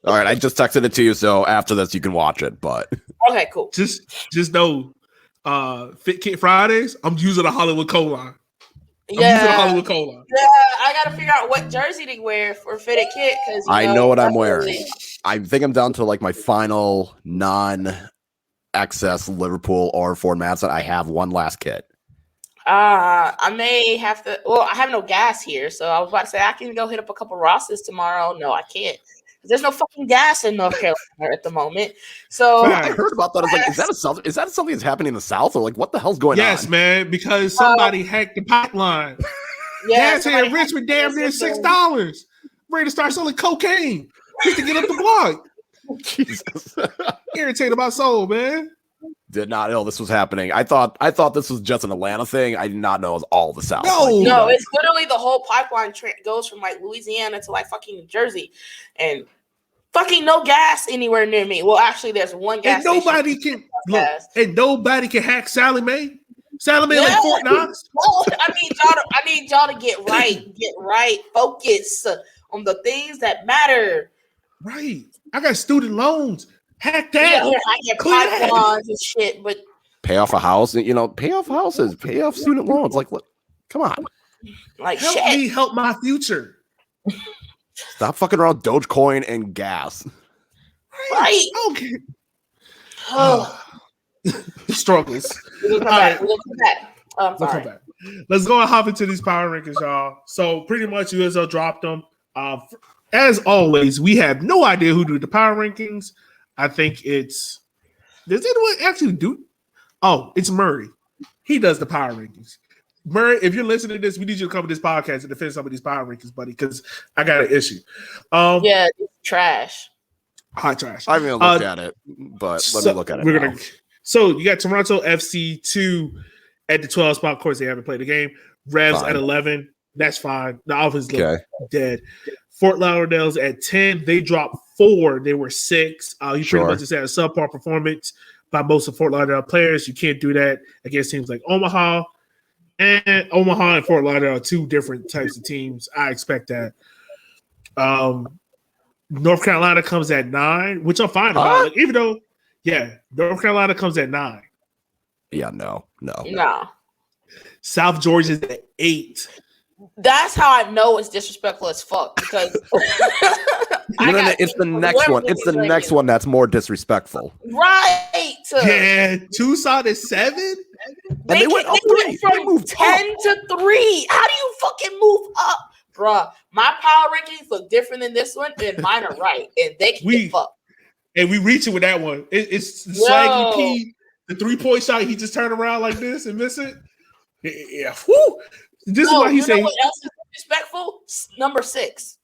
S3: All right, I just texted it to you, so after this you can watch it. But
S2: okay, cool.
S1: Just know, Fit Kit Fridays. I'm using a Hollywood Cole line.
S2: Yeah,
S1: I
S2: gotta figure out what jersey to wear for Fitted Kit because
S3: I know what I'm wearing. I think I'm down to like my final non-excess Liverpool or Forward Madison. I have one last kit.
S2: I may have to. Well, I have no gas here, so I was about to say I can go hit up a couple Rosses tomorrow. No, I can't. There's no fucking gas in North Carolina at the moment. So
S3: I heard about that. I was like, is that something that's happening in the South, or like what the hell's going on?
S1: Yes, man, because somebody hacked the pipeline. Gas here in Richmond damn near $6. Ready to start selling cocaine just to get up the block.
S3: Jesus.
S1: Irritated my soul, man.
S3: Did not know this was happening. I thought this was just an Atlanta thing. I did not know it was all the South.
S2: No, it's literally the whole pipeline goes from like Louisiana to like fucking New Jersey, and fucking no gas anywhere near me. Well, actually, there's one gas.
S1: And nobody can hack Sally Mae. Sally Mae like Fort Knox.
S2: No, I need y'all to get right, focus on the things that matter.
S1: Right. I got student loans. Hack that.
S2: Yeah, I get pipelines and shit, but
S3: pay off a house, pay off houses, pay off student loans. Like, look, come on.
S2: Like,
S1: help me help my future.
S3: Stop fucking around Dogecoin and gas.
S2: Right.
S1: Okay. Struggles.
S2: We'll come back. We'll come back.
S1: Let's go and hop into these power rankings, y'all. So pretty much USL dropped them. As always, we have no idea who did the power rankings. I think does anyone actually do? Oh, it's Murray. He does the power rankings. Murray, if you're listening to this, we need you to come to this podcast and defend some of these power rankings, buddy, because I got an issue.
S2: Yeah, it's trash.
S1: Hot trash.
S3: I haven't looked at it, but let me look at it.
S1: So you got Toronto FC 2 at the 12 spot. Of course, they haven't played the game. Revs at 11. That's fine. The offense looks dead. Fort Lauderdale's at 10. They dropped 4. They were 6. You pretty much just had a subpar performance by most of Fort Lauderdale players. You can't do that against teams like Omaha. And Omaha and Fort Lauderdale are two different types of teams. I expect that. North Carolina comes at 9, which I'm fine about. Like, even though, North Carolina comes at 9.
S3: Yeah, no.
S1: South Georgia's at 8.
S2: That's how I know it's disrespectful as fuck because
S3: it's the next one. It's the next one that's more disrespectful.
S2: Right.
S1: Yeah, Tucson is 7.
S2: They went from 10 to 3. How do you fucking move up? Bruh, my power rankings look different than this one, and mine are right. And they can get fucked.
S1: And we reaching with that one. It's Swaggy P, the 3-point shot. He just turned around like this and miss it. Yeah. Whoo. This is why he said.
S2: What else is disrespectful? Number 6.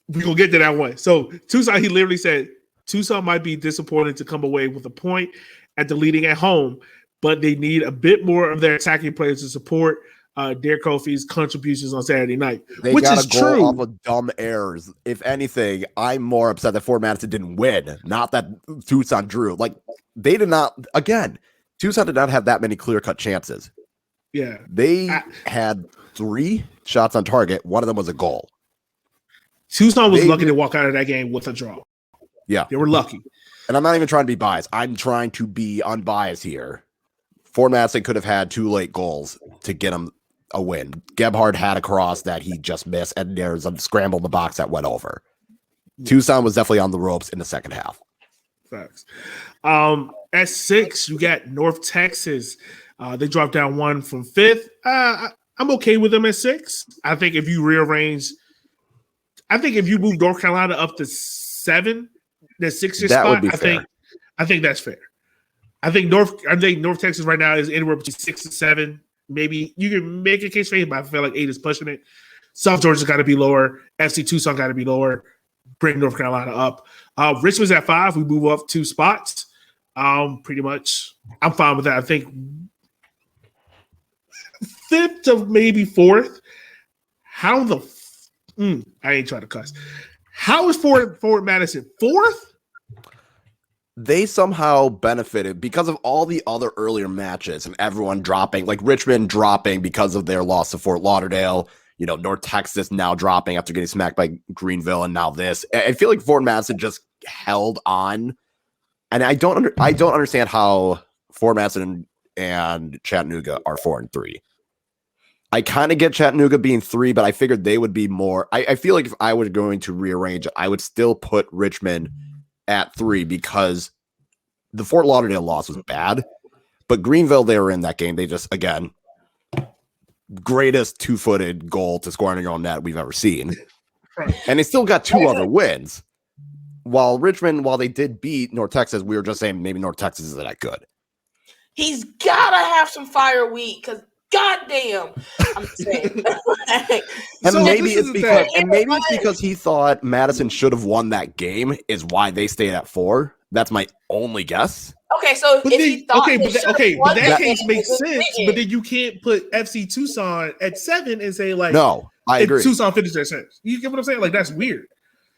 S1: We're going to get to that one. So Tucson, he literally said Tucson might be disappointed to come away with a point at the leading at home, but they need a bit more of their attacking players to support Derek Kofi's contributions on Saturday night,
S3: They
S1: which
S3: got
S1: is
S3: a goal
S1: true.
S3: off of dumb errors. If anything, I'm more upset that Forward Madison didn't win, not that Tucson drew. Like, they did not, again, Tucson did not have that many clear-cut chances.
S1: Yeah.
S3: They had 3 shots on target. One of them was a goal.
S1: Tucson was lucky to walk out of that game with a draw.
S3: Yeah.
S1: They were lucky.
S3: And I'm not even trying to be biased. I'm trying to be unbiased here. Forward Madison could have had 2 late goals to get him a win. Gebhard had a cross that he just missed, and there's a scramble in the box that went over. Tucson was definitely on the ropes in the second half.
S1: Facts. At 6, you got North Texas. They dropped down 1 from 5th. I'm okay with them at 6. I think if you rearrange, if you move North Carolina up to 7, the 6th spot,
S3: would be fair.
S1: I think that's fair. I think North Texas right now is anywhere between 6 and 7. Maybe you can make a case for 8, but I feel like 8 is pushing it. South Georgia's got to be lower. FC Tucson got to be lower. Bring North Carolina up. Richmond's at 5. We move up 2 spots. Pretty much, I'm fine with that. I think 5th to maybe 4th. How the I ain't trying to cuss. How is Forward Madison 4th?
S3: They somehow benefited because of all the other earlier matches and everyone dropping, like Richmond dropping because of their loss to Fort Lauderdale. You know, North Texas now dropping after getting smacked by Greenville, and now this. I feel like Forward Madison just held on, and I don't understand how Forward Madison and Chattanooga are 4 and 3. I kind of get Chattanooga being 3, but I figured they would be more. I feel like if I was going to rearrange it, I would still put Richmond at 3 because the Fort Lauderdale loss was bad, but Greenville, they were in that game. They just, again, greatest 2-footed goal to score on your own net we've ever seen. And they still got 2 other wins. While Richmond, while they did beat North Texas, we were just saying maybe North Texas isn't that good.
S2: He's got to have some fire week because goddamn, I'm saying.
S3: And
S1: So
S3: maybe
S1: this
S3: it's
S1: is
S3: because he thought Madison should have won that game is why they stayed at 4. That's my only guess.
S2: Okay, so
S1: But
S2: if
S1: then,
S2: he thought
S1: but that case makes
S2: it's
S1: sense.
S2: big.
S1: But then you can't put FC Tucson at 7 and say like,
S3: No, I
S1: if
S3: agree.
S1: Tucson finished at 6. You get what I'm saying? Like that's weird.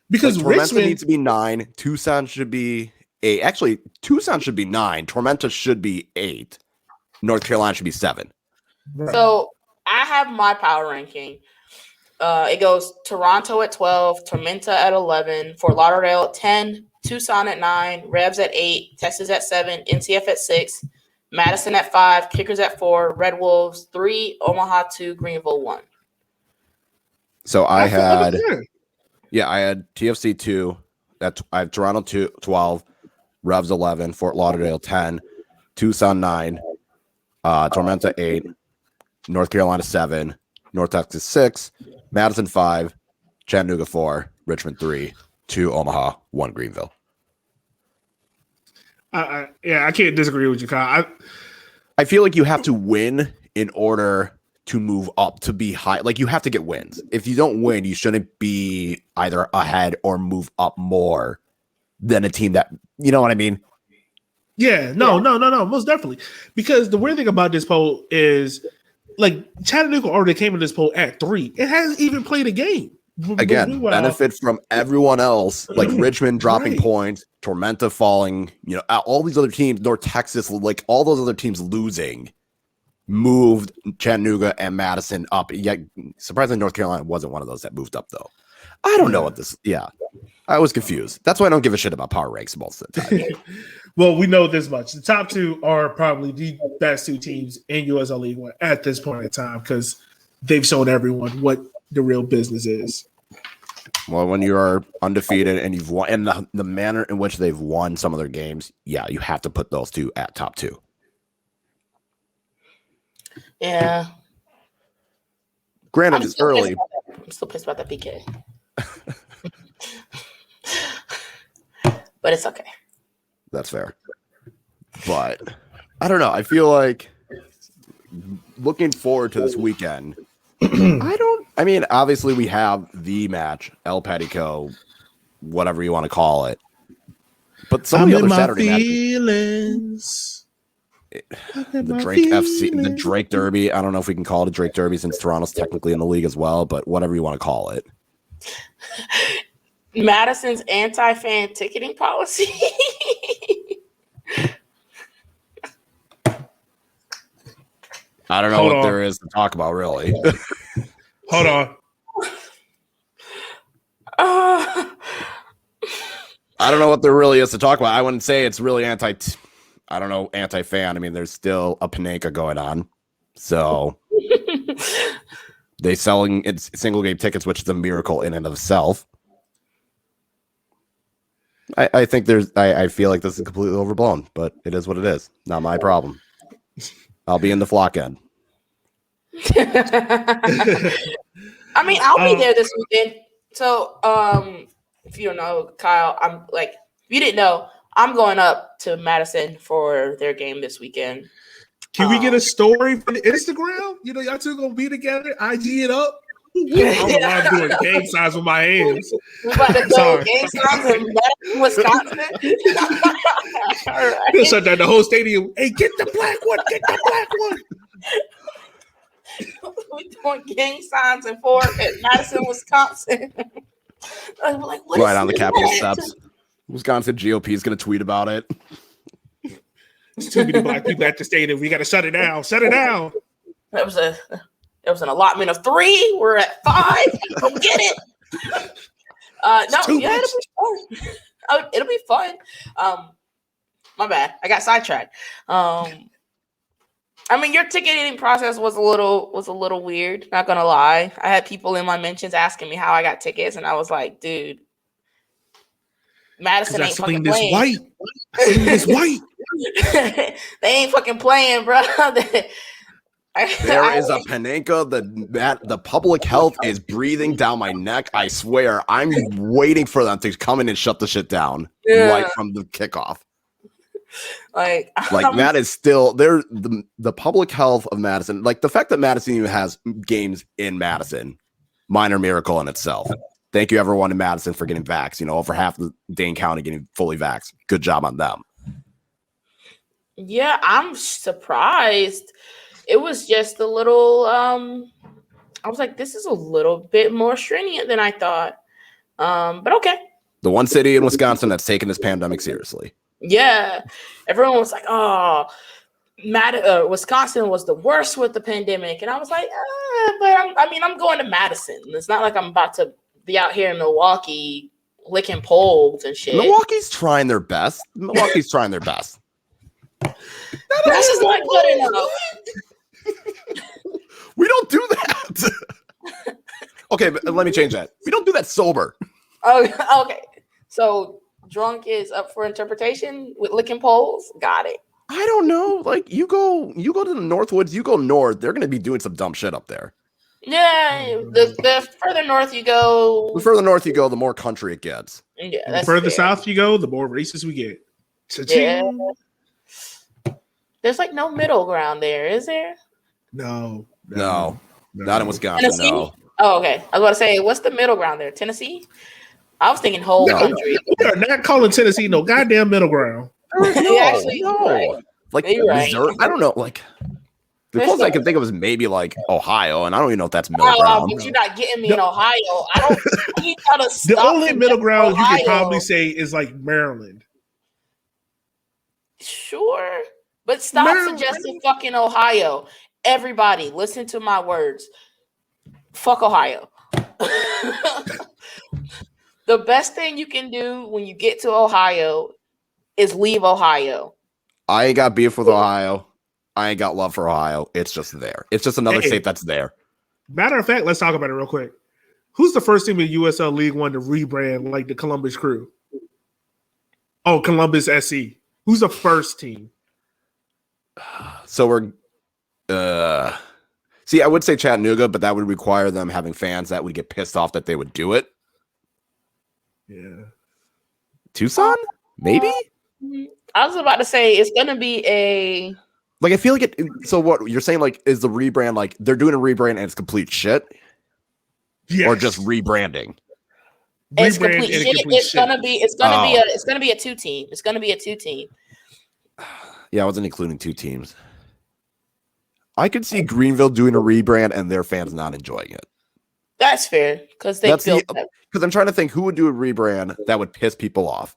S1: Because
S3: Like, Tormenta
S1: Richmond
S3: needs to be 9. Tucson should be 8. Actually, Tucson should be 9. Tormenta should be 8. North Carolina should be 7.
S2: So I have my power ranking. It goes Toronto at 12, Tormenta at 11, Fort Lauderdale at 10, Tucson at 9, Rebs at 8, Texas at 7, NCF at 6, Madison at 5, Kickers at 4, Red Wolves 3, Omaha 2, Greenville 1.
S3: So I had
S1: yeah.
S3: I had TFC 2. I have Toronto 12, Revs 11, Fort Lauderdale 10, Tucson 9, Tormenta 8, North Carolina 7, North Texas 6, Madison 5, Chattanooga 4, Richmond 3, 2 Omaha, 1 Greenville.
S1: I can't disagree with you, Kyle.
S3: I feel like you have to win in order to move up to be high. Like you have to get wins. If you don't win, you shouldn't be either ahead or move up more than a team that, you know what I mean?
S1: Yeah, no, most definitely. Because the weird thing about this poll is, like, Chattanooga already came in this poll at 3. It hasn't even played a game.
S3: Again, benefit from everyone else, like Richmond dropping points, Tormenta falling, you know, all these other teams, North Texas, like all those other teams losing, moved Chattanooga and Madison up. Yet, surprisingly, North Carolina wasn't one of those that moved up, though. I don't know what this, I was confused. That's why I don't give a shit about power ranks most of the time.
S1: Well, we know this much. The top 2 are probably the best 2 teams in USL League One at this point in time because they've shown everyone what the real business is.
S3: Well, when you are undefeated and you've won, and the manner in which they've won some of their games, you have to put those 2 at top 2.
S2: Yeah.
S3: Granted, it's early.
S2: I'm still pissed about that PK. But it's okay.
S3: That's fair. But I don't know. I feel like looking forward to this weekend. I mean, obviously we have the match, El Patico, whatever you want to call it. But some of the other Saturday
S1: feelings.
S3: The Drake FC, the Drake Derby. I don't know if we can call it a Drake Derby since Toronto's technically in the league as well, but whatever you want to call it.
S2: Madison's anti-fan ticketing policy.
S3: I don't know what there is to talk about, really.
S1: Hold on.
S3: I don't know what there really is to talk about. I wouldn't say it's really anti-fan. I mean, there's still a Panenka going on. So they selling it's single game tickets, which is a miracle in and of itself. I think I feel like this is completely overblown, but it is what it is. Not my problem. I'll be in the flock end.
S2: I mean, I'll be there this weekend. So, if you don't know, Kyle, if you didn't know, I'm going up to Madison for their game this weekend.
S1: Can we get a story from the Instagram? You know, y'all two gonna be together, IG it up. I'm doing game signs with my hands.
S2: We're about to go game signs in Madison, Wisconsin. All right.
S1: They'll shut down the whole stadium. Hey, get the black one. Get the black one.
S2: We're doing gang signs in Madison, Wisconsin. I'm like, what
S3: right
S2: is
S3: on the Capitol steps. Wisconsin GOP is going to tweet about it.
S1: There's too many black people at the stadium. We got to shut it down. Shut it down.
S2: That was an allotment of 3. We're at 5. Go get it. It'll be fun. It'll be fun. My bad. I got sidetracked. I mean, your ticketing process was a little weird. Not gonna lie. I had people in my mentions asking me how I got tickets, and I was like, dude, Madison ain't fucking playing.
S1: It's white.
S2: They ain't fucking playing, bro.
S3: There is a Panenka. The public health is breathing down my neck. I swear, I'm waiting for them to come in and shut the shit down right from the kickoff.
S2: Like
S3: that is still there. The public health of Madison, like the fact that Madison even has games in Madison, minor miracle in itself. Thank you everyone in Madison for getting vaxxed. You know, over half of Dane County getting fully vaxxed. Good job on them.
S2: Yeah, I'm surprised. It was just a little. I was like, this is a little bit more stringent than I thought. But okay.
S3: The one city in Wisconsin that's taken this pandemic seriously.
S2: Yeah, everyone was like, "Oh, Wisconsin was the worst with the pandemic," and I was like, "But I'm going to Madison. It's not like I'm about to be out here in Milwaukee licking poles and shit."
S3: Milwaukee's trying their best. This is not
S2: good enough.
S3: We don't do that. Okay, but let me change that. We don't do that sober.
S2: Oh, okay. So. Drunk is up for interpretation with licking poles. Got it.
S3: I don't know. Like you go to the Northwoods, you go north. They're going to be doing some dumb shit up there.
S2: Yeah, the further north you go,
S3: the more country it gets.
S2: Yeah,
S1: the further south you go, the more racist we get.
S2: Yeah. There's like no middle ground there, is there?
S1: No.
S3: Not in Wisconsin.
S2: Tennessee?
S3: No.
S2: Oh, okay. I was about to say, what's the middle ground there? Tennessee? I was thinking whole country.
S1: We are not calling Tennessee no goddamn middle ground.
S2: No. Right.
S3: Like Missouri, I don't know. Like the closest I can think of is maybe like Ohio, and I don't even know if that's middle ground.
S2: But you're not getting me in Ohio. I don't. You gotta stop.
S1: The only middle ground
S2: Ohio.
S1: you could probably say is like Maryland.
S2: Sure, but stop suggesting fucking Ohio. Everybody, listen to my words. Fuck Ohio. The best thing you can do when you get to Ohio is leave Ohio.
S3: I ain't got beef with Ohio. I ain't got love for Ohio. It's just there. It's just another state that's there.
S1: Matter of fact, let's talk about it real quick. Who's the first team in USL League One to rebrand like the Columbus Crew? Oh, Columbus SC. Who's the first team?
S3: So we're see, I would say Chattanooga, but that would require them having fans that would get pissed off that they would do it.
S1: Yeah.
S3: Tucson? Maybe?
S2: I was about to say it's gonna be a
S3: like I feel like it so what you're saying like is the rebrand like they're doing a rebrand and it's complete shit?
S1: Yes.
S3: Or just rebranding?
S2: It's
S1: rebrand
S2: complete
S1: and
S2: shit.
S1: complete
S2: It's
S1: shit.
S2: gonna be a 2-team. It's gonna be a 2-team.
S3: Yeah, I wasn't including 2 teams. I could see Greenville doing a rebrand and their fans not enjoying it.
S2: That's fair because they built that.
S3: Because I'm trying to think who would do a rebrand that would piss people off.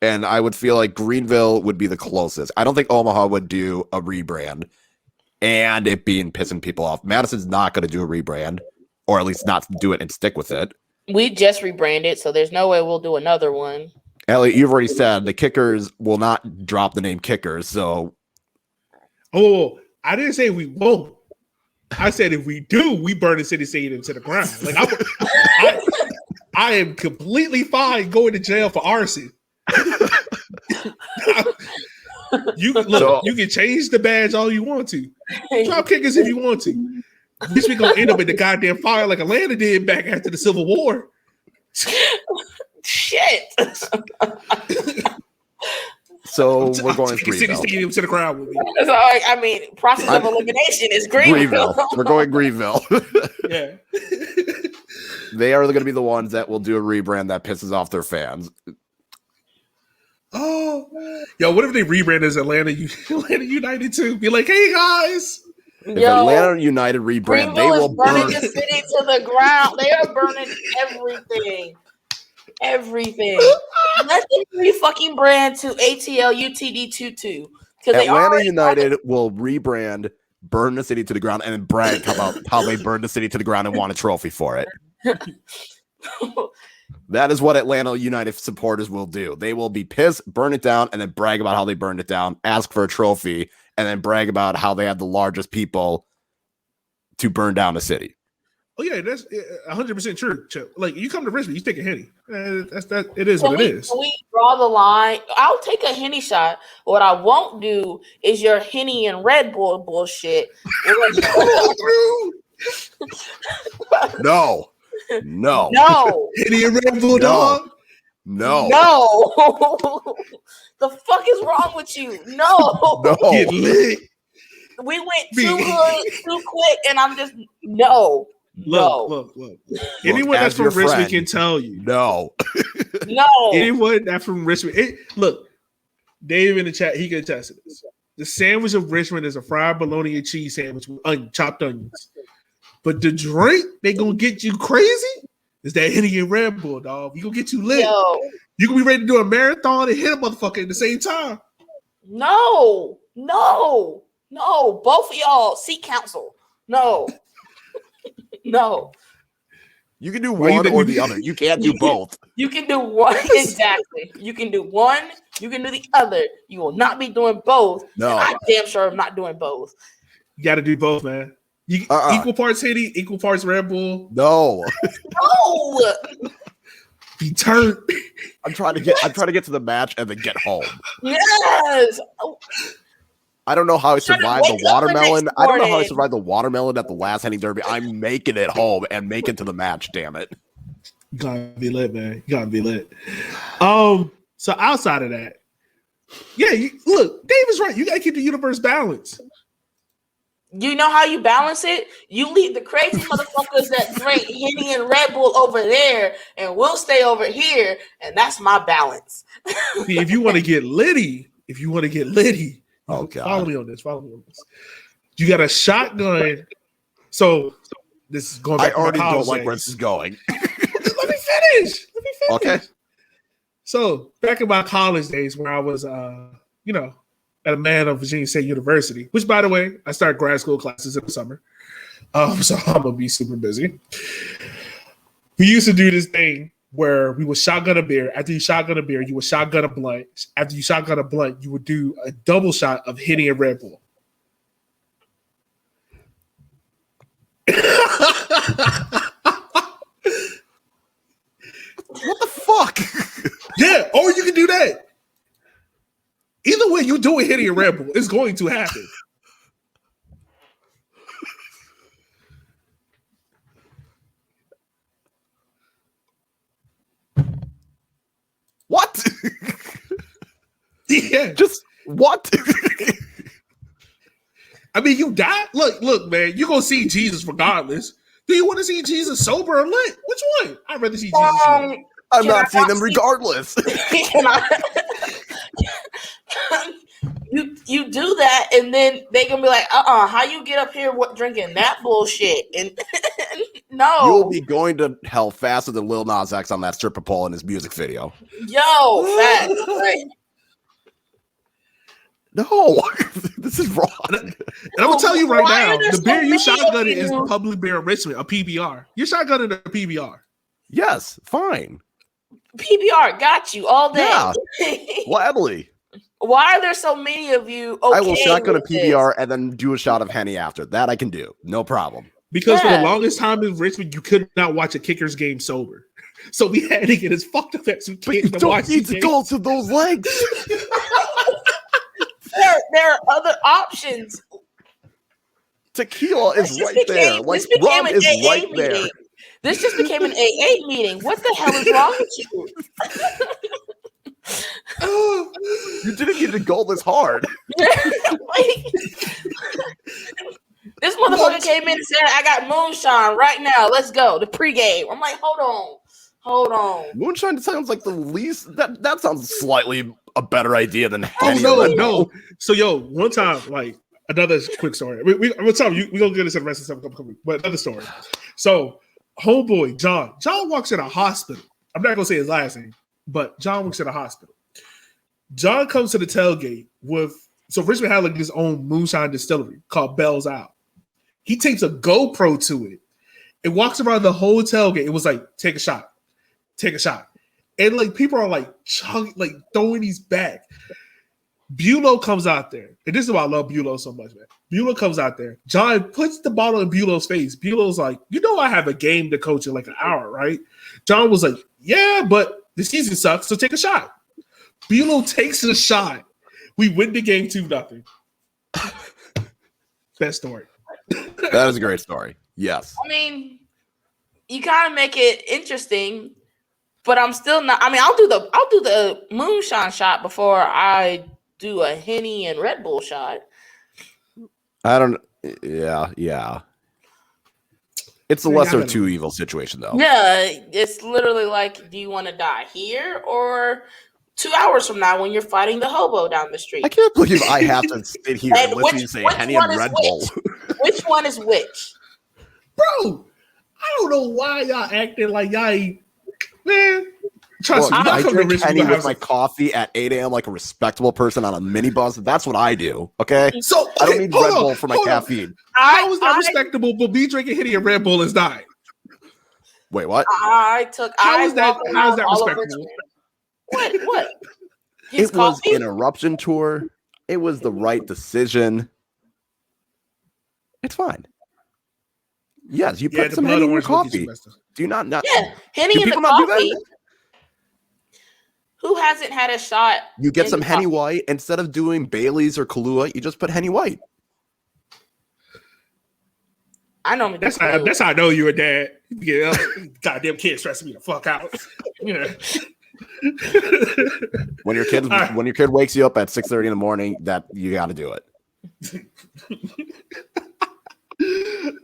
S3: And I would feel like Greenville would be the closest. I don't think Omaha would do a rebrand and it being pissing people off. Madison's not going to do a rebrand, or at least not do it and stick with it.
S2: We just rebranded, so there's no way we'll do another one.
S3: Elliot, you've already said the Kickers will not drop the name Kickers, so...
S1: Oh, I didn't say we won't. I said if we do, we burn the city stadium to the ground. Like I am completely fine going to jail for arson. You can change the badge all you want to. Drop Kickers if you want to. This we gonna end up in the goddamn fire like Atlanta did back after the Civil War.
S2: Shit.
S3: So we're going
S1: City Stadium to the crowd with me.
S2: So, I mean, process of elimination is Greenville.
S3: We're going Greenville.
S1: Yeah.
S3: They are going to be the ones that will do a rebrand that pisses off their fans.
S1: Oh, yo, what if they rebrand as Atlanta United too? Be like, hey guys.
S3: If Atlanta United rebrand, they will burn
S2: the city to the ground. They are burning everything. Everything. Let them re-fucking brand to ATL UTD 22.
S3: Atlanta United will rebrand, burn the city to the ground, and then brag about how they burned the city to the ground and won a trophy for it. That is what Atlanta United supporters will do. They will be pissed, burn it down, and then brag about how they burned it down, ask for a trophy, and then brag about how they had the largest people to burn down a city.
S1: Oh yeah, that's 100% true. Like you come to Richmond, you take a Henny. That's that. It is what it is.
S2: Can we draw the line? I'll take a Henny shot. What I won't do is your Henny and Red Bull bullshit.
S3: No.
S1: Henny and Red Bull, dog.
S3: No.
S2: The fuck is wrong with you? No.
S1: Get lit.
S2: We went too good, too quick, and I'm just no.
S1: Look. Anyone that's from Richmond can tell you.
S3: No.
S1: Anyone that's from Richmond. Look, Dave in the chat, he can attest to this. The sandwich of Richmond is a fried bologna and cheese sandwich with chopped onions. But the drink they gonna get you crazy is that Henny and Red Bull, dog. You gonna get you lit. You gonna be ready to do a marathon and hit a motherfucker at the same time.
S2: No. Both of y'all seek counsel. No.
S3: You can do one or the other. You can't do both.
S2: You can do one. Exactly. You can do one. You can do the other. You will not be doing both.
S3: No.
S2: I'm damn sure I'm not doing both.
S1: You got to do both, man. Equal parts Henny, equal parts Red Bull.
S3: No.
S1: Be turned.
S3: I'm trying to get to the match and then get home.
S2: Yes.
S3: I don't know how I survived the watermelon. I don't know how I survived the watermelon at the last Henny Derby. I'm making it home and make it to the match, damn it.
S1: You gotta be lit, man. You gotta be lit. So outside of that, yeah, look, Dave is right. You gotta keep the universe balanced.
S2: You know how you balance it? You leave the crazy motherfuckers that drink Henny and Red Bull over there, and we'll stay over here, and that's my balance.
S1: See, if you want to get litty,
S3: oh God,
S1: follow me on this. You got a shotgun. So this is going back.
S3: I already don't
S1: days.
S3: like where this is going.
S1: Let me finish.
S3: Okay.
S1: So back in my college days, where I was, at a man of Virginia State University, which, by the way, I start grad school classes in the summer. So I'm gonna be super busy. We used to do this thing where we would shotgun a beer. After you shotgun a beer, you would shotgun a blunt. After you shotgun a blunt, you would do a double shot of Henny and Red Bull.
S3: What the fuck?
S1: Yeah, or you can do that. Either way, you do a Henny and Red Bull. It's going to happen.
S3: What?
S1: Yeah.
S3: Just what?
S1: I mean, you die. Look, man, you're going to see Jesus regardless. Do you want to see Jesus sober or lit? Which one? I'd rather see Jesus lit.
S3: I'm not seeing them regardless.
S2: You do that, and then they gonna be like, how you get up here drinking that bullshit? And no,
S3: You'll be going to hell faster than Lil Nas X on that stripper pole in his music video.
S2: Yo, facts, right?
S3: No, this is wrong.
S1: And I'm gonna tell you right
S2: Why
S1: now,
S2: are there
S1: the
S2: so
S1: beer you
S2: many
S1: shotgunning
S2: of
S1: is
S2: you?
S1: the public beer in Richmond, a PBR. You're shotgunning a PBR.
S3: Yes, fine.
S2: PBR got you all day.
S3: Yeah. Gladly.
S2: Why are there so many of you?
S3: I will shotgun a
S2: with this?
S3: PBR and then do a shot of Henny after. That I can do. No problem.
S1: Because for the
S2: Yeah.
S1: longest time in Richmond, you could not watch a Kickers game sober. So we had to get as fucked up as we
S3: But you
S1: can to
S3: don't
S1: watch
S3: need
S1: these
S3: to
S1: games.
S3: go to those legs.
S2: There are other options.
S3: Tequila is
S2: This
S3: right
S2: just
S3: there.
S2: became-
S3: Like
S2: this became
S3: rum
S2: an
S3: is
S2: AA
S3: right there.
S2: meeting. This just became an AA meeting. What the hell is wrong with you?
S3: You didn't need to go this hard.
S2: Like, this motherfucker came in and said, I got moonshine right now. Let's go. The pregame. I'm like, hold on.
S3: Moonshine sounds like the least. That sounds slightly a better idea than
S1: Oh
S3: Henny
S1: no,
S3: or Red
S1: no.
S3: Bull.
S1: So yo, one time, like another quick story. We'll tell you. We gonna get into the rest of the stuff. But another story. So, homeboy John walks in a hospital. I'm not gonna say his last name, but John works in a hospital. John comes to the tailgate with. So Richmond had like his own moonshine distillery called Bell's Out. He takes a GoPro to it and walks around the whole tailgate. It was like, take a shot. And like people are like throwing these back. Bulow comes out there. And this is why I love Bulow so much, man. Bulow comes out there. John puts the bottle in Bulow's face. Bulow's like, I have a game to coach in like an hour, right? John was like, yeah, but the season sucks, so take a shot. Bulow takes a shot. We win the game 2-0. Best story.
S3: That is a great story. Yes.
S2: I mean, you kind of make it interesting, but I'm still not. I mean, I'll do the moonshine shot before I do a Henny and Red Bull shot.
S3: I don't. Yeah. It's a lesser of two evil situation, though.
S2: Yeah, it's literally like, do you want to die here or 2 hours from now when you're fighting the hobo down the street?
S3: I can't believe I have to sit here and listen to you say
S2: which
S3: Henny
S2: one
S3: and
S2: is
S3: Red Bull.
S2: Which one is which?
S1: Bro, I don't know why y'all acting like y'all ain't. Man, trust
S3: Look,
S1: me.
S3: I
S1: Y'all come to
S3: drink
S1: Richmond
S3: Henny
S1: to
S3: with my coffee at 8 a.m. like a respectable person on a minibus. That's what I do, okay?
S1: So
S3: I don't need
S1: hold
S3: Red
S1: on,
S3: Bull for my
S1: hold on.
S3: caffeine.
S1: How is that respectable? But me drinking Henny and Red Bull is not.
S3: Wait, what?
S1: How is that respectable?
S2: What? His
S3: It was
S2: coffee?
S3: an eruption tour. It was the right decision. It's fine. Yes, you put
S1: the
S3: some
S1: blood
S3: Henny in your
S1: orange will get you
S3: coffee.
S1: messed up.
S3: Do you not?
S2: Yeah, Henny
S3: Do
S2: in the
S3: people not do that?
S2: coffee. Who hasn't had a shot?
S3: You get
S2: in
S3: some
S2: the
S3: Henny
S2: coffee?
S3: White instead of doing Bailey's or Kahlua. You just put Henny White.
S2: I know.
S1: That's how I know you're a dad. Yeah, goddamn kid stressing me the fuck out. Yeah.
S3: When your kid
S1: Right.
S3: when your kid wakes you up at 6:30 in the morning, that you got to do it.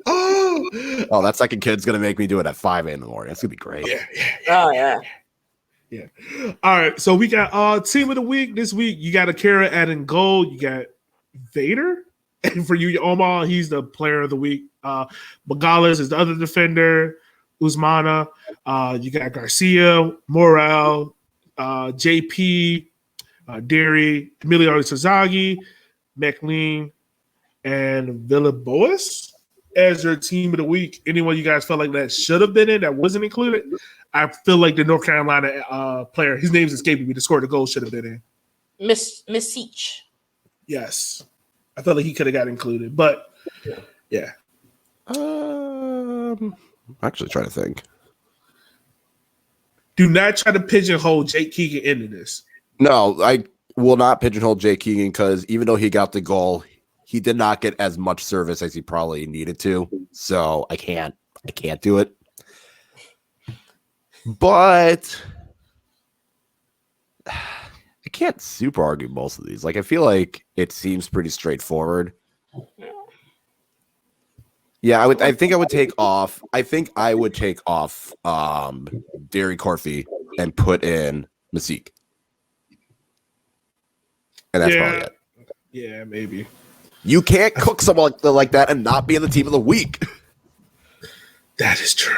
S3: Oh, that second kid's gonna make me do it at 5 a.m. in the morning. That's gonna be great.
S2: Oh yeah.
S1: All right, so we got team of the week this week. You got Akira adding goal. You got Vader, and for Union Omaha, he's the player of the week. Magales is the other defender. Usmana. You got Garcia, Morel, JP, Derry, Emilio Sazagi, McLean, and Villaboas as your team of the week. Anyone you guys felt like that should have been in that wasn't included? I feel like the North Carolina player, his name's escaping me, to score the goal should have been in.
S2: Miss Seach.
S1: Yes. I felt like he could have got included, but yeah.
S3: I'm actually trying to think.
S1: Do not try to pigeonhole Jake Keegan into this.
S3: No, I will not pigeonhole Jay Keegan because even though he got the goal, he did not get as much service as he probably needed to. So I can't do it. But I can't super argue most of these. Like I feel like it seems pretty straightforward. Yeah, I think I would take off. I think I would take off Derry Corfy and put in Mystique. And that's probably it.
S1: Yeah, maybe.
S3: You can't cook someone like that and not be in the team of the week.
S1: That is true.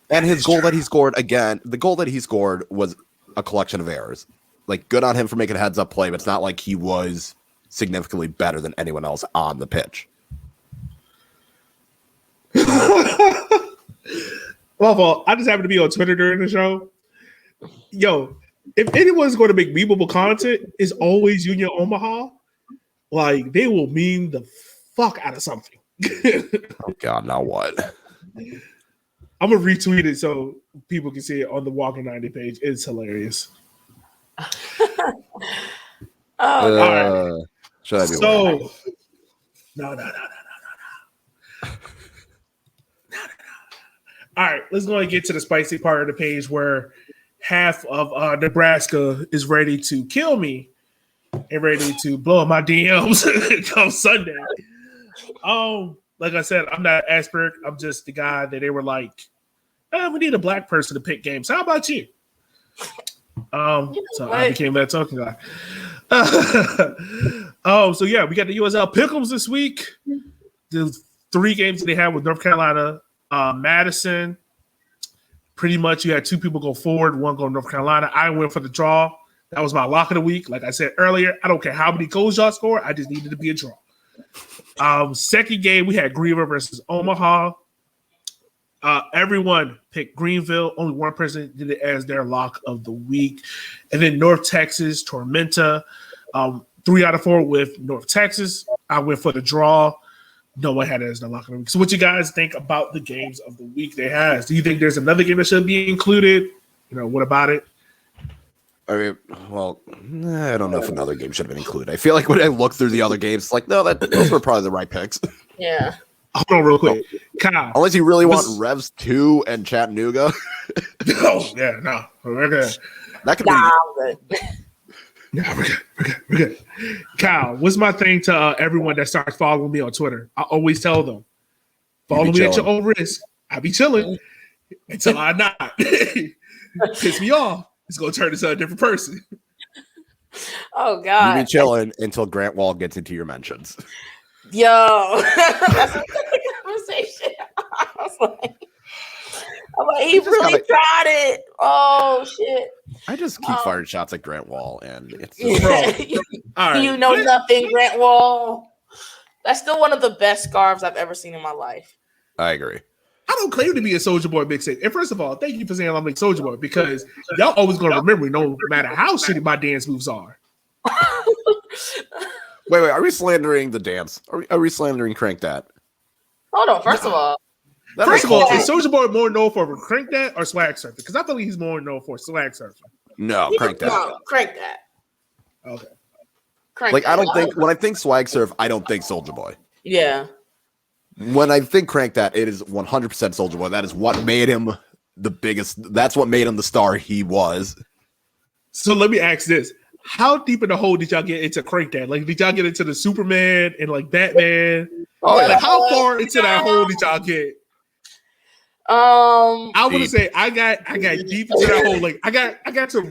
S3: And his goal that he scored, again, the goal that he scored was a collection of errors. Like, good on him for making a heads-up play, but it's not like he was significantly better than anyone else on the pitch.
S1: Well, I just happened to be on Twitter during the show. Yo, if anyone's going to make memeable content, it's always Union Omaha. Like, they will meme the fuck out of something.
S3: Oh, God, now what?
S1: I'm going to retweet it so people can see it on the Walking 90 page. It's hilarious.
S2: All
S1: right.
S3: Should I be
S1: so, no. All right, let's go and get to the spicy part of the page where half of Nebraska is ready to kill me and ready to blow up my DMs come Sunday. Like I said, I'm not an expert. I'm just the guy that they were like, we need a black person to pick games. How about you? So I became that talking guy. So yeah, we got the USL Pick'ems this week. The 3 games that they had with North Carolina, Madison. Pretty much you had 2 people go forward, 1 go North Carolina. I went for the draw. That was my lock of the week. Like I said earlier, I don't care how many goals y'all score. I just needed to be a draw. Second game, we had Greenville versus Omaha. Everyone picked Greenville. Only one person did it as their lock of the week. And then North Texas, Tormenta. 3 out of 4 with North Texas. I went for the draw. No one had it as the lock of the week. So what you guys think about the games of the week they has? Do you think there's another game that should be included? You know, what about it?
S3: I mean, well, I don't know if another game should have been included. I feel like when I look through the other games, it's like, no, those were probably the right picks.
S2: Yeah.
S1: Hold on real quick. Kyle.
S3: Unless you really want Revs 2 and Chattanooga.
S1: Oh, yeah, no. We're good.
S3: That could be.
S1: Yeah, we're good. Kyle, what's my thing to everyone that starts following me on Twitter? I always tell them, follow me at your own risk. I be chilling until I not. Piss me off. It's going to turn into a different person.
S2: Oh, God.
S3: You be chilling until Grant Wall gets into your mentions.
S2: Yo. That's a conversation. I was like, he really tried it. Oh, shit.
S3: I just keep firing shots at Grant Wall, and it's
S2: You know nothing, Grant Wall. That's still one of the best scarves I've ever seen in my life.
S3: I agree.
S1: I don't claim to be a Soulja Boy mixtape. And first of all, thank you for saying I'm like Soulja Boy because y'all always gonna remember me no matter how shitty my dance moves are.
S3: Wait, are we slandering the dance? Are we slandering Crank Dat?
S2: Hold on, first of all,
S1: is Soulja Boy more known for Crank Dat or swag surfing? Because I believe he's more known for swag surfing.
S3: No, Crank Dat.
S2: No, Crank Dat.
S1: Okay.
S3: I don't think when I think swag surf, I don't think Soulja Boy.
S2: Yeah.
S3: When I think Crank Dat, it is 100% Soulja Boy. That is what made him the biggest. That's what made him the star he was.
S1: So let me ask this: how deep in the hole did y'all get into Crank Dat? Like, did y'all get into the Superman and like Batman?
S3: Oh, yeah.
S1: Like, how far into that hole did y'all get? I want to say I got deep into that hole. Like I got to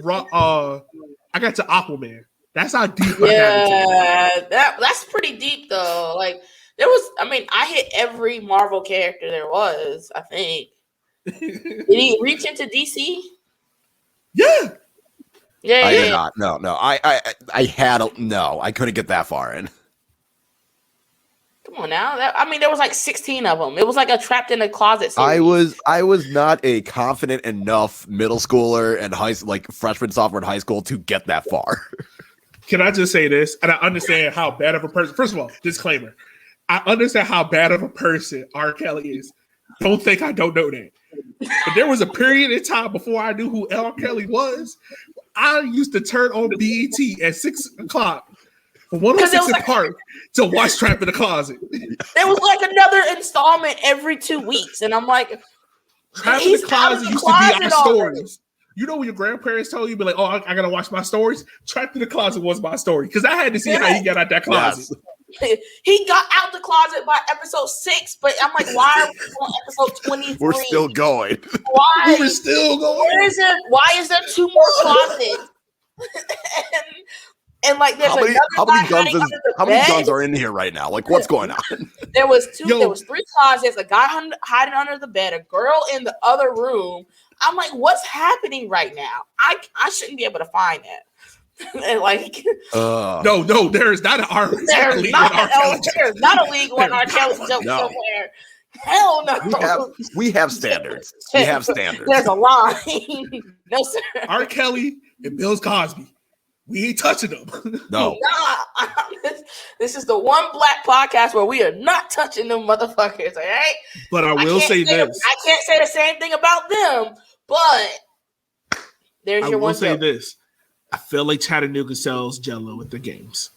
S1: Aquaman. That's how deep.
S2: Yeah, that's pretty deep though. Like there was, I hit every Marvel character there was. I think. Did he reach into DC?
S1: Yeah.
S3: I did not. No. I couldn't get that far in.
S2: Come on now. There was like 16 of them. It was like a trapped in a closet series.
S3: I was not a confident enough middle schooler and freshman, sophomore in high school to get that far.
S1: Can I just say this? And I understand how bad of a person. First of all, disclaimer. I understand how bad of a person R. Kelly is. Don't think I don't know that. But there was a period in time before I knew who R. Kelly was. I used to turn on BET at 6 o'clock for 106 in Park to watch Trap in the Closet.
S2: There was like another installment every 2 weeks. And I'm like,
S1: Trap in the Closet used to be our stories. You know when your grandparents told you, be like, oh, I got to watch my stories? Trap in the Closet was my story because I had to see how he got out that closet.
S2: He got out the closet by episode 6, but I'm like, why are we on episode 23?
S3: We're still going.
S2: Why?
S1: We're still going.
S2: Why is there 2 more closets? and like, there's
S3: how many
S2: bed.
S3: guns are in here right now? Like, what's going on?
S2: There was 2. There was 3 closets. A guy hiding under the bed. A girl in the other room. I'm like, what's happening right now? I shouldn't be able to find that. And like,
S1: no, there is not an R.
S2: There's not a league on R. Kelly joke somewhere. Hell no.
S3: We have standards. We have standards.
S2: There's a line. No, sir.
S1: R. Kelly and Bill Cosby. We ain't touching them.
S3: No.
S2: Nah. This is the one black podcast where we are not touching them motherfuckers, all right?
S1: But I will say this.
S2: I can't say the same thing about them, but there's your one. I will say
S1: this. I feel like Chattanooga sells Jello at the games.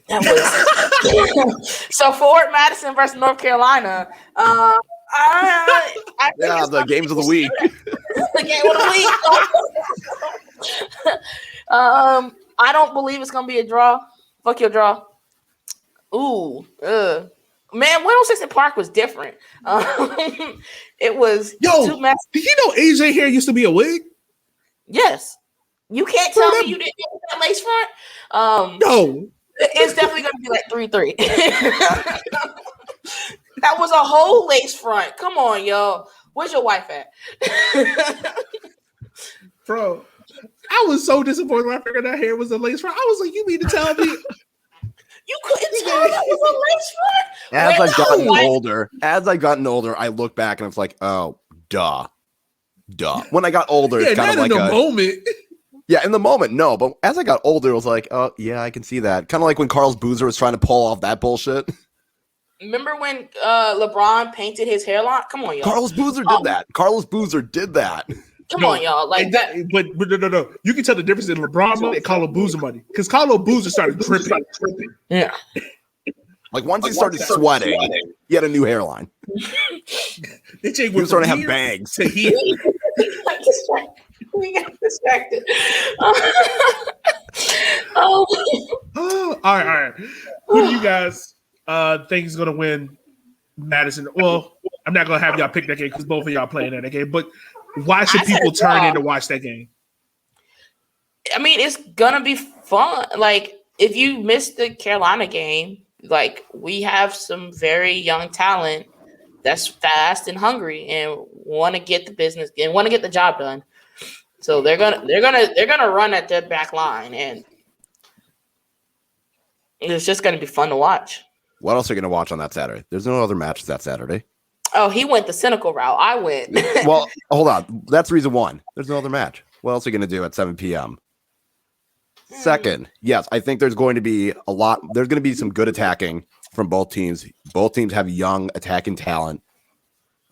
S2: That was so Forward Madison versus North Carolina.
S3: The games of the week.
S2: The game of the week. I don't believe it's gonna be a draw. Fuck your draw. Ooh, man, 106 in Park was different. It was
S1: too messy. Did you know AJ hair used to be a wig?
S2: Yes. You can't tell me you didn't know that lace front.
S1: No.
S2: It's definitely going to be like 3-3. That was a whole lace front. Come on, y'all. Where's your wife at?
S1: Bro, I was so disappointed when I figured that hair was a lace front. I was like, you mean to tell me?
S2: You couldn't tell that was a lace front?
S3: As I gotten older, I look back and it's like, oh, duh. When I got older, it's kind of like
S1: a moment.
S3: Yeah, in the moment, no. But as I got older, it was like, oh, yeah, I can see that. Kind of like when Carlos Boozer was trying to pull off that bullshit.
S2: Remember when LeBron painted his hairline? Come on, y'all.
S3: Carlos Boozer did that. Carlos Boozer did that.
S2: Come on, y'all. Like that.
S1: But no. You can tell the difference in LeBron money and Carlos Boozer money. Because Carlos Boozer started dripping.
S2: Yeah.
S3: Like once he started sweating, he had a new hairline.
S1: He
S3: was starting to have bangs.
S2: We got distracted.
S1: All right. Who do you guys think is going to win Madison? Well, I'm not going to have y'all pick that game because both of y'all playing in that game. But why should people turn in to watch that game?
S2: I mean, it's going to be fun. Like, if you missed the Carolina game, like, we have some very young talent that's fast and hungry and want to get the business and want to get the job done. So they're gonna run at their back line, and it's just gonna be fun to watch.
S3: What else are you gonna watch on that Saturday? There's no other matches that Saturday.
S2: Oh, he went the cynical route. I went.
S3: Well, hold on. That's reason one. There's no other match. What else are you gonna do at 7 p.m.? Second, yes, I think there's going to be a lot. There's going to be some good attacking from both teams. Both teams have young attacking talent.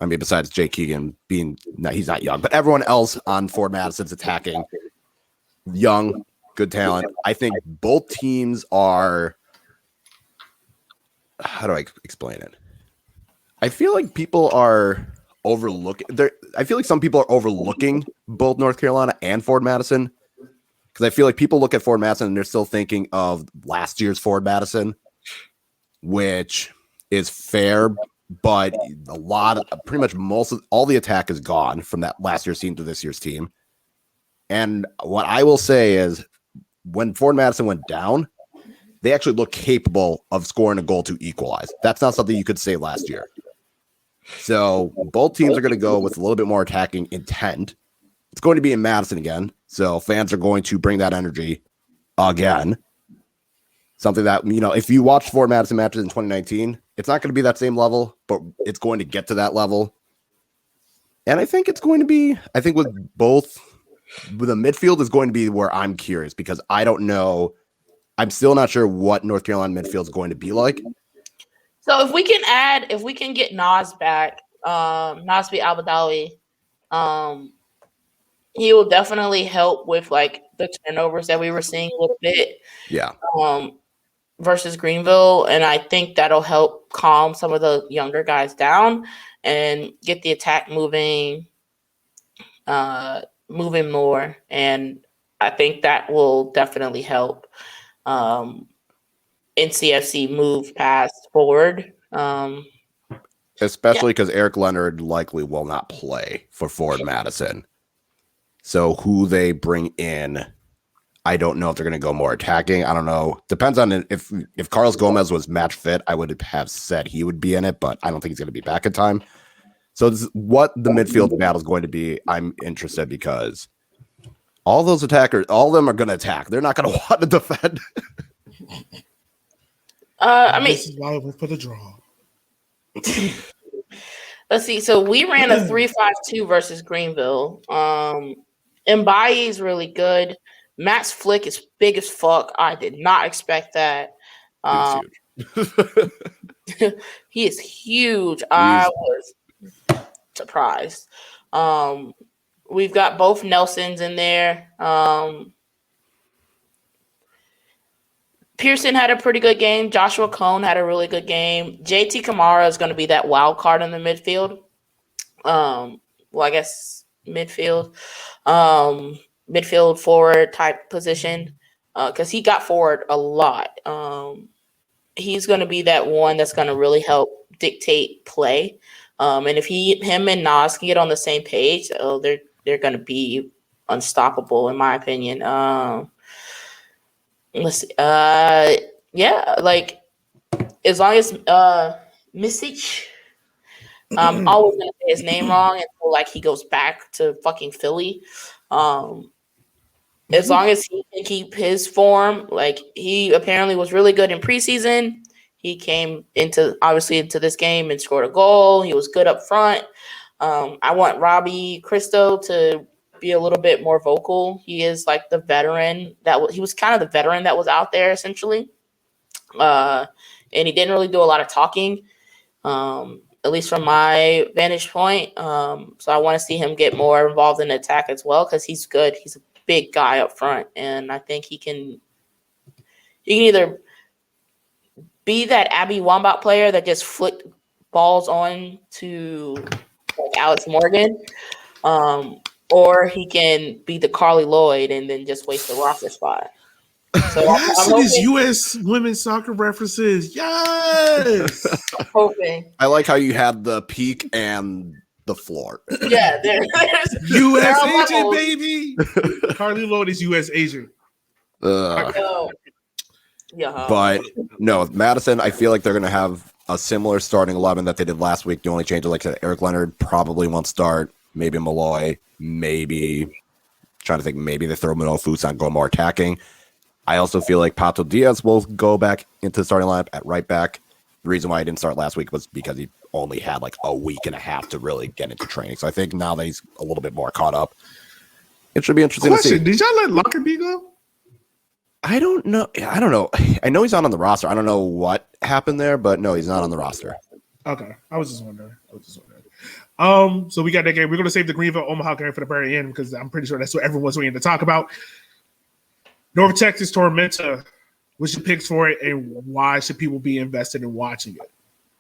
S3: I mean, besides Jay Keegan he's not young, but everyone else on Forward Madison's attacking young, good talent. I think both teams are. How do I explain it? I feel like people are overlooking. I feel like some people are overlooking both North Carolina and Forward Madison. Because I feel like people look at Forward Madison and they're still thinking of last year's Forward Madison, which is fair, but pretty much all the attack is gone from that last year's team to this year's team. And what I will say is when Forward Madison went down, they actually looked capable of scoring a goal to equalize. That's not something you could say last year. So both teams are going to go with a little bit more attacking intent. It's going to be in Madison again. So fans are going to bring that energy again. Something that, if you watch Forward Madison matches in 2019, it's not going to be that same level, but it's going to get to that level. And I think with the midfield is going to be where I'm curious because I don't know. I'm still not sure what North Carolina midfield is going to be like.
S2: So if we can get Nas back, Nasby Al-Badawi, he will definitely help with like the turnovers that we were seeing a little bit.
S3: Yeah.
S2: Versus Greenville. And I think that'll help calm some of the younger guys down and get the attack moving. moving more, and I think that will definitely help NCFC move past forward.
S3: Especially because Eric Leonard likely will not play for Forward Madison. So who they bring in, I don't know if they're going to go more attacking. I don't know. Depends on if Carlos Gomez was match fit, I would have said he would be in it, but I don't think he's going to be back in time. So this is what the midfield battle is going to be. I'm interested because all those attackers, all of them are going to attack. They're not going to want to defend.
S1: This is why we for the draw.
S2: Let's see. So we ran a 3-5-2 versus Greenville. Mbaye is really good. Matt's flick is big as fuck. I did not expect that. He is huge. I was surprised. We've got both Nelsons in there. Pearson had a pretty good game. Joshua Cone had a really good game. JT Kamara is going to be that wild card in the midfield. I guess midfield forward type position because he got forward a lot. He's going to be that one that's going to really help dictate play. And if him and Nas can get on the same page, they're going to be unstoppable, in my opinion. Let's see. Like as long as Misic, I'm always gonna say his name wrong until like he goes back to fucking Philly. As long as he can keep his form, like he apparently was really good in preseason. He came into this game and scored a goal. He was good up front. I want Robbie Cristo to be a little bit more vocal. He is like the veteran he was kind of the veteran that was out there essentially. And he didn't really do a lot of talking, at least from my vantage point. So I want to see him get more involved in the attack as well because he's good. He's a big guy up front, and I think he can either be that Abby Wambach player that just flicked balls on to like Alex Morgan, or he can be the Carly Lloyd and then just waste the roster spot. So
S1: yes, it is U.S. women's soccer references. Yes.
S2: I'm hoping.
S3: I like how you had the peak and the floor.
S2: Yeah, there's
S1: U.S. agent, baby. Carly Lloyd is U.S. agent.
S2: Yeah.
S3: But no, Madison, I feel like they're going to have a similar starting 11 that they did last week. The only change is, like I said, Eric Leonard probably won't start. Maybe Malloy. Maybe trying to think. Maybe they throw Manoa Fuson, go more attacking. I also feel like Pato Diaz will go back into the starting lineup at right back. The reason why he didn't start last week was because he only had like a week and a half to really get into training. So I think now that he's a little bit more caught up, it should be interesting to see.
S1: Did y'all let Lockerbie go?
S3: I don't know. I know he's not on the roster. I don't know what happened there, but no, he's not on the roster.
S1: Okay. I was just wondering. So we got that game. We're going to save the Greenville Omaha game for the very end because I'm pretty sure that's what everyone's waiting to talk about. North Texas Tormenta. What's your picks for it, and why should people be invested in watching it?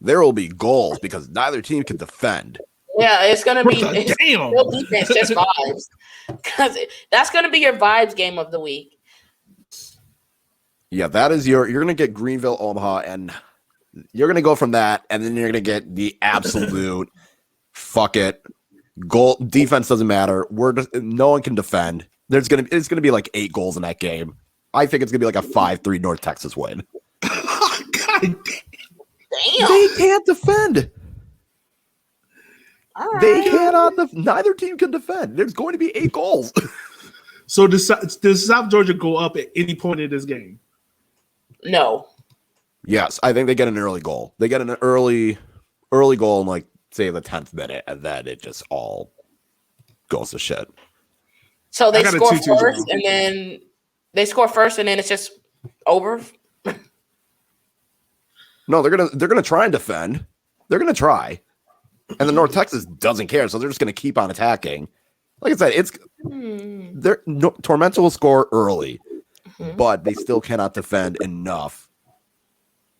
S3: There will be goals because neither team can defend.
S2: Yeah, it's going to be
S1: damn
S2: no defense, just vibes. Because that's going to be your vibes game of the week.
S3: Yeah, that is you're going to get Greenville Omaha, and you're going to go from that, and then you're going to get the absolute fuck it goal. Defense doesn't matter. No one can defend. It's going to be like 8 goals in that game. I think it's going to be like a 5-3 North Texas win.
S1: God damn.
S3: They can't defend.
S2: All right.
S3: They cannot. Neither team can defend. There's going to be 8 goals.
S1: So does South Georgia go up at any point in this game?
S2: No.
S3: Yes, I think they get an early goal. They get an early goal in like say the 10th minute, and then it just all goes to shit.
S2: So they score first, and then it's just over.
S3: No, they're gonna try and defend. They're gonna try, and the North Texas doesn't care, so they're just gonna keep on attacking. Like I said, Tormenta will score early, but they still cannot defend enough,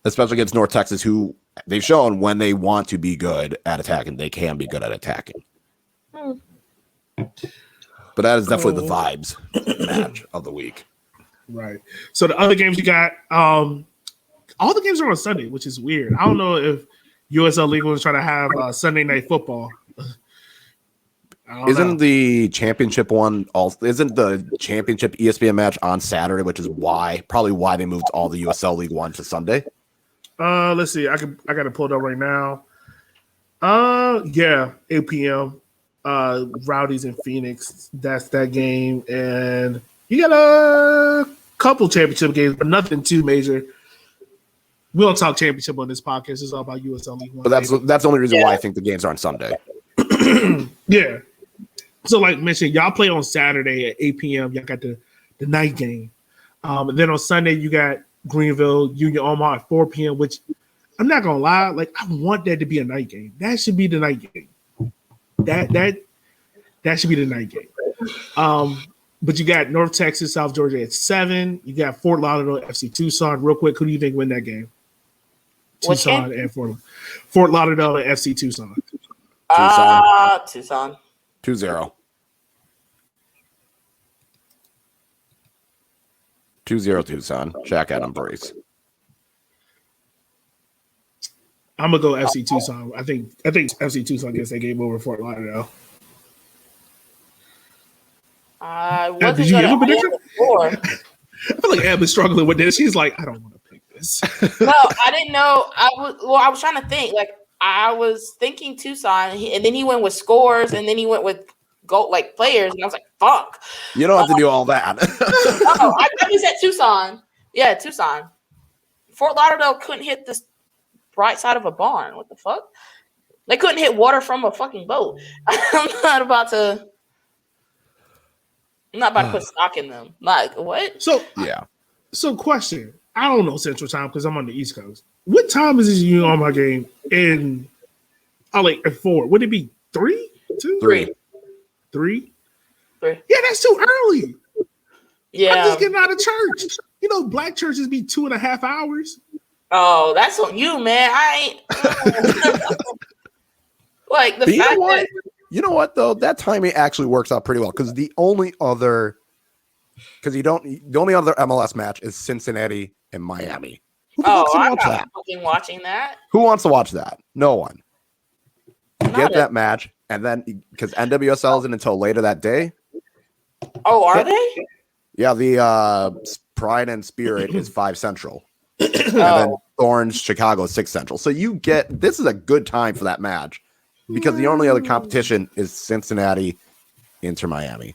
S3: especially against North Texas, who they've shown when they want to be good at attacking, they can be good at attacking. But that is definitely the vibes match of the week.
S1: Right. So the other games you got, all the games are on Sunday, which is weird. I don't know if USL League was trying to have Sunday night football.
S3: Isn't the championship one also? Isn't the championship ESPN match on Saturday, which is probably why they moved all the USL League One to Sunday?
S1: Let's see. I got it pulled up right now. Yeah, 8 p.m. Rowdies in Phoenix. That's that game, and you got a couple championship games, but nothing too major. We don't talk championship on this podcast. It's all about USL League One.
S3: But that's the only reason why I think the games are on Sunday.
S1: Yeah. So, like mentioned, y'all play on Saturday at 8 p.m. Y'all got the night game. And then on Sunday, you got Greenville, Union Omaha at 4 p.m., which I'm not going to lie, like, I want that to be a night game. That should be the night game. That should be the night game. But you got North Texas, South Georgia at 7. You got Fort Lauderdale, FC Tucson. Real quick, who do you think win that game? Tucson and Fort Lauderdale and FC Tucson.
S2: Tucson.
S3: 2-0. 2-0 Tucson. Jack Adam Brace.
S1: I'm gonna go FC Tucson. I think FC Tucson gets that game over Fort Lauderdale.
S2: Did you give a prediction?
S1: I feel like Ab is struggling with this. She's like, I don't want to pick this.
S2: No, I didn't know. I was trying to think. Like, I was thinking Tucson, and then he went with scores, and then he went with players, and I was like, "Fuck!"
S3: You don't have to do all that.
S2: I thought he said Tucson. Yeah, Tucson. Fort Lauderdale couldn't hit the right side of a barn. What the fuck? They couldn't hit water from a fucking boat. I'm not about to put stock in them. Like, what?
S1: So yeah. So question. I don't know Central Time because I'm on the East Coast. What time is this Union Omaha game in at 4? Would it be 3? 2?
S2: 3.
S1: 3?
S2: 3.
S1: Yeah, that's too early.
S2: Yeah.
S1: I'm just getting out of church. You know, black churches be 2.5 hours.
S2: Oh, that's on you, man. I ain't like the fact that
S3: you know what though, that timing actually works out pretty well because the only other MLS match is Cincinnati and Miami.
S2: I'm not fucking watching that.
S3: Who wants to watch that? No one. Get that match, and then because NWSL isn't until later that day.
S2: Oh, are they?
S3: Yeah, the Pride and Spirit is 5 Central. And then Orange Chicago is 6 Central. So this is a good time for that match because the only other competition is Cincinnati, Inter Miami.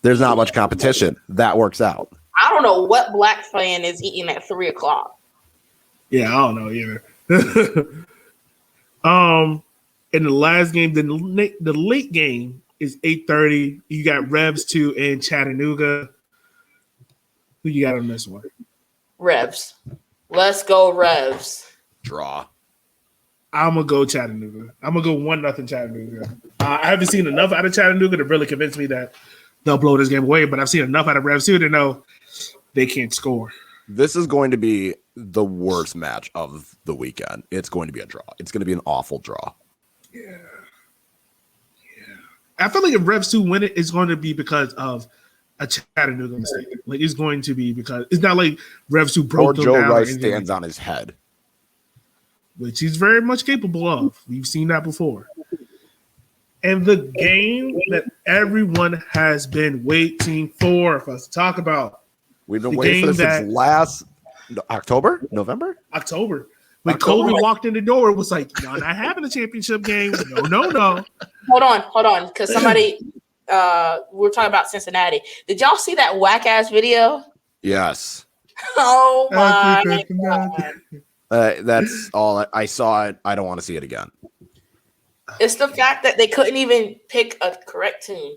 S3: There's not much competition. That works out.
S2: I don't know what black fan is eating at 3:00.
S1: Yeah, I don't know either. In the last game, the late game is 8:30. You got Revs 2 in Chattanooga. Who you got on this one?
S2: Revs. Let's go, Revs.
S3: Draw.
S1: I'm gonna go Chattanooga. I'm gonna go 1-0 Chattanooga. I haven't seen enough out of Chattanooga to really convince me that they'll blow this game away, but I've seen enough out of Revs 2 to know they can't score.
S3: This is going to be the worst match of the weekend. It's going to be a draw. It's going to be an awful draw.
S1: Yeah. I feel like if Revs 2 win it, it's going to be because of a Chattanooga mistake. Like, it's going to be because it's not like Revs 2 broke them
S3: Joe
S1: down.
S3: Rice stands on his head.
S1: Which he's very much capable of. We've seen that before. And the game that everyone has been waiting for us to talk about.
S3: We've been waiting for this since last November?
S1: October. When Kobe walked in the door, it was like, y'all not having a championship game. No.
S2: Hold on. Because somebody, we're talking about Cincinnati. Did y'all see that whack-ass video?
S3: Yes.
S2: Oh, my God.
S3: That's all. I saw it. I don't want to see it again.
S2: It's the fact that they couldn't even pick a correct tune.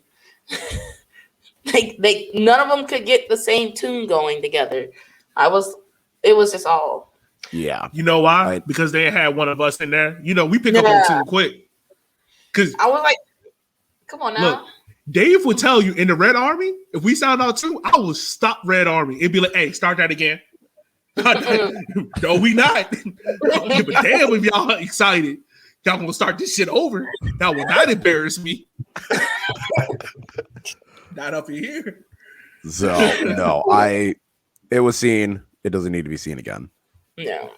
S2: They none of them could get the same tune going together. It was just all.
S3: Yeah.
S1: You know why? Because they had one of us in there. You know, we pick up on tune quick. Because
S2: I was like, come on now.
S1: Look, Dave would tell you in the Red Army, if we sound out too, I will stop Red Army. It'd be like, hey, start that again. No, we not. But damn, if y'all excited. y'all gonna start this shit over. That will not embarrass me. Not up in here.
S3: So no, it was seen. It doesn't need to be seen again.
S2: No.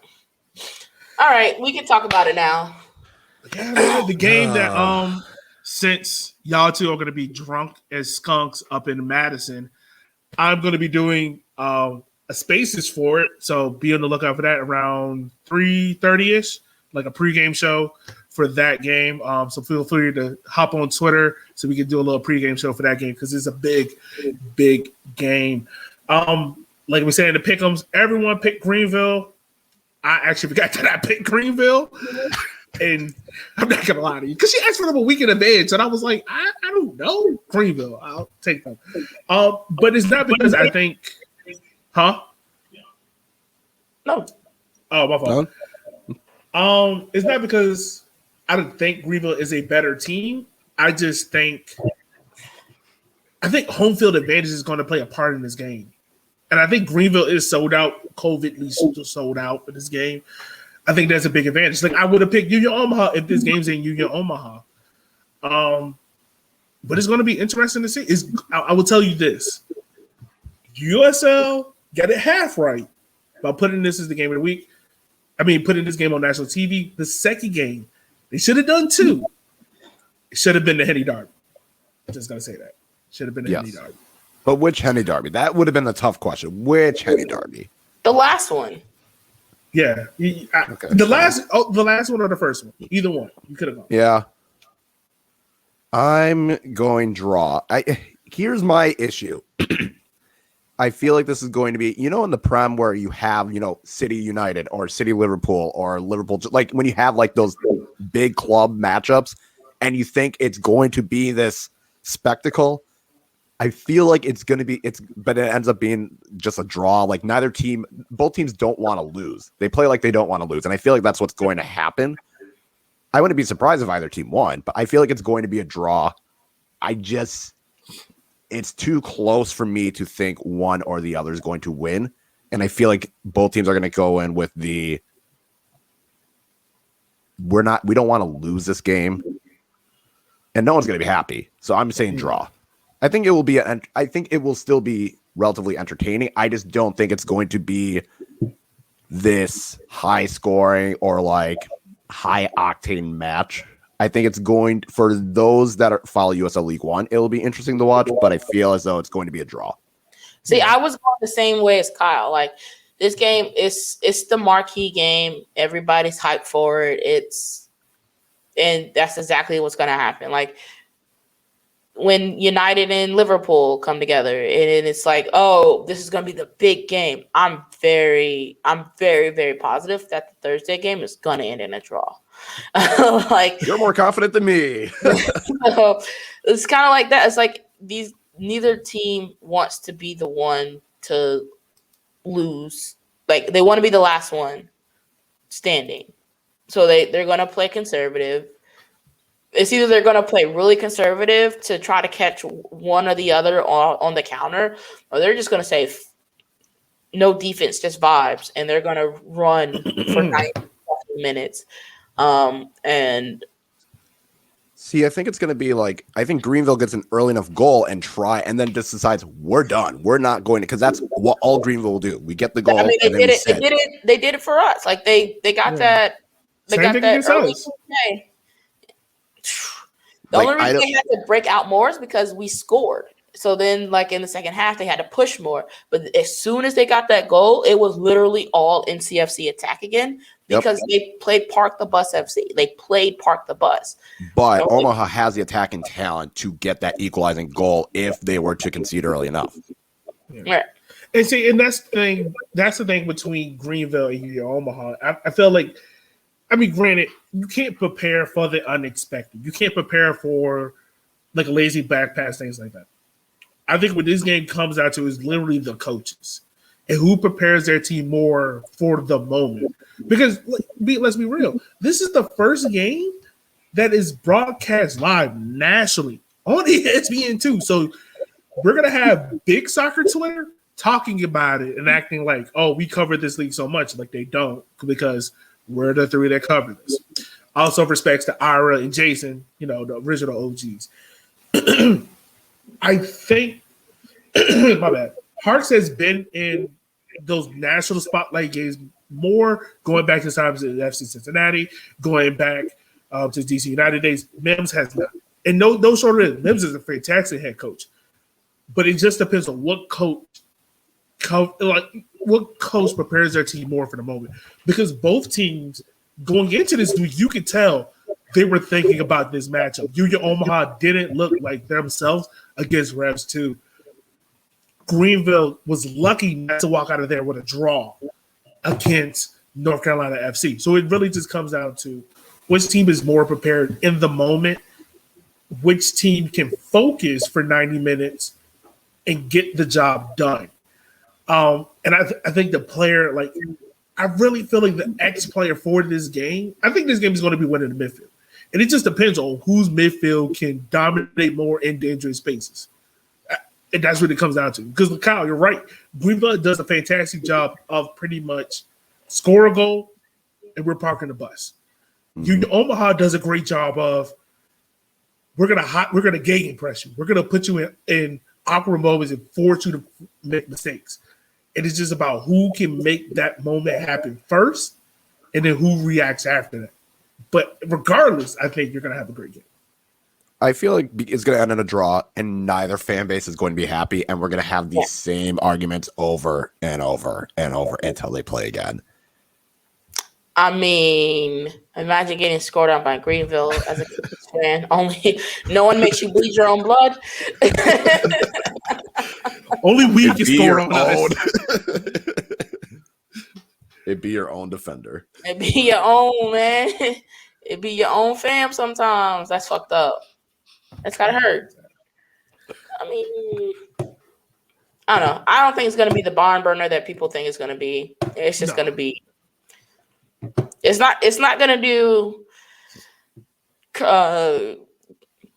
S2: All right, we can talk about it now.
S1: Yeah, man, the game that since y'all two are gonna be drunk as skunks up in Madison, I'm gonna be doing a spaces for it. So be on the lookout for that around 3:30ish, like a pregame show for that game. So feel free to hop on Twitter so we can do a little pregame show for that game because it's a big, big game. Like we said in the pick'ems, everyone picked Greenville. I actually forgot that I picked Greenville. And I'm not gonna lie to you, because she asked for them a week in advance, and I was like, I don't know. Greenville, I'll take them. But it's not because I think, huh?
S2: No.
S1: Oh, my fault. No? It's not because I don't think Greenville is a better team. I just think home field advantage is going to play a part in this game. And I think Greenville is sold out, COVIDly sold out for this game. I think that's a big advantage. Like I would have picked Union Omaha if this game's in Union Omaha. But it's going to be interesting to see. I will tell you this. USL got it half right by putting this as the game of the week. I mean, putting this game on national TV. The second game, they should have done two. It should have been the Henny Derby. I'm just going to say that. Should have been the Henny Derby.
S3: But which Henny Derby? That would have been a tough question. Which Henny Derby?
S2: The last one.
S1: Yeah. Okay. The last one or the first one. Either one. You could have gone.
S3: Yeah. I'm going draw. Here's my issue. I feel like this is going to be, in the Prem where you have, City United or City Liverpool or Liverpool, like when you have like those big club matchups and you think it's going to be this spectacle. I feel like it's going to be, but it ends up being just a draw. Like both teams don't want to lose. They play like they don't want to lose. And I feel like that's what's going to happen. I wouldn't be surprised if either team won, but I feel like it's going to be a draw. It's too close for me to think one or the other is going to win. And I feel like both teams are going to go in with we don't want to lose this game. And no one's going to be happy. So I'm saying draw. I think it will still be relatively entertaining. I just don't think it's going to be this high scoring or like high octane match. I think it's going for those that follow USL League One. It'll be interesting to watch, but I feel as though it's going to be a draw.
S2: See, I was going the same way as Kyle. Like this game it's the marquee game. Everybody's hyped for it. And that's exactly what's going to happen. Like when United and Liverpool come together and it's like, oh, this is going to be the big game. I'm very, very positive that the Thursday game is going to end in a draw. Like
S3: you're more confident than me.
S2: So, it's kind of like that. It's like neither team wants to be the one to lose. Like they want to be the last one standing. So they're going to play conservative. It's either they're going to play really conservative to try to catch one or the other on the counter, or they're just going to say no defense, just vibes, and they're going to run for 90 minutes. And
S3: see, I think it's going to be like, I think Greenville gets an early enough goal and then just decides we're done. We're not going to, because that's what all Greenville will do. We get the goal.
S2: I mean, they did it for us. Like they got that. They got that early play. The only reason they had to break out more is because we scored. So then, like in the second half, they had to push more. But as soon as they got that goal, it was literally all NCFC attack again because they played Park the Bus FC. They played Park the Bus.
S3: But so Omaha has the attacking talent to get that equalizing goal if they were to concede early enough.
S2: Yeah. Right.
S1: And see, and that's the thing. That's the thing between Greenville and Union Omaha. I feel like, I mean, granted, you can't prepare for the unexpected. You can't prepare for like a lazy back pass, things like that. I think what this game comes out to is literally the coaches and who prepares their team more for the moment. Because let's be real, this is the first game that is broadcast live nationally on ESPN2. So we're gonna have big soccer Twitter talking about it and acting like, oh, we covered this league so much, like they don't, because we're the three that cover this. Also respects to Ira and Jason, the original OGs. I think, my bad, Harks has been in those national spotlight games more, going back to times at FC Cincinnati, going back to DC United days. Mims has not. And no shorter than Mims is a fantastic head coach. But it just depends on what coach prepares their team more for the moment. Because both teams going into this, you could tell they were thinking about this matchup. Union Omaha didn't look like themselves against Revs 2. Greenville was lucky not to walk out of there with a draw against North Carolina FC. So it really just comes down to which team is more prepared in the moment, which team can focus for 90 minutes and get the job done. And I think the player, I really feel like the X player for this game, I think this game is going to be winning the midfield. And it just depends on whose midfield can dominate more in dangerous spaces. And that's what it comes down to. Because, Kyle, you're right. Greenville does a fantastic job of pretty much score a goal and we're parking the bus. Union Omaha does a great job of we're gonna gauge pressure. We're gonna put you in awkward moments and force you to make mistakes. And it's just about who can make that moment happen first and then who reacts after that. But regardless, I think you're gonna have a great game.
S3: I feel like it's going to end in a draw, and neither fan base is going to be happy, and we're going to have these same arguments over and over and over until they play again.
S2: I mean, imagine getting scored on by Greenville as a fan. Only no one makes you bleed your own blood.
S1: Only we can score on us.
S3: It'd be your own defender.
S2: It'd be your own, man. It'd be your own fam sometimes. That's fucked up. That's gotta hurt. I mean, I don't know. I don't think it's gonna be the barn burner that people think it's gonna be. It's just gonna be. It's not gonna do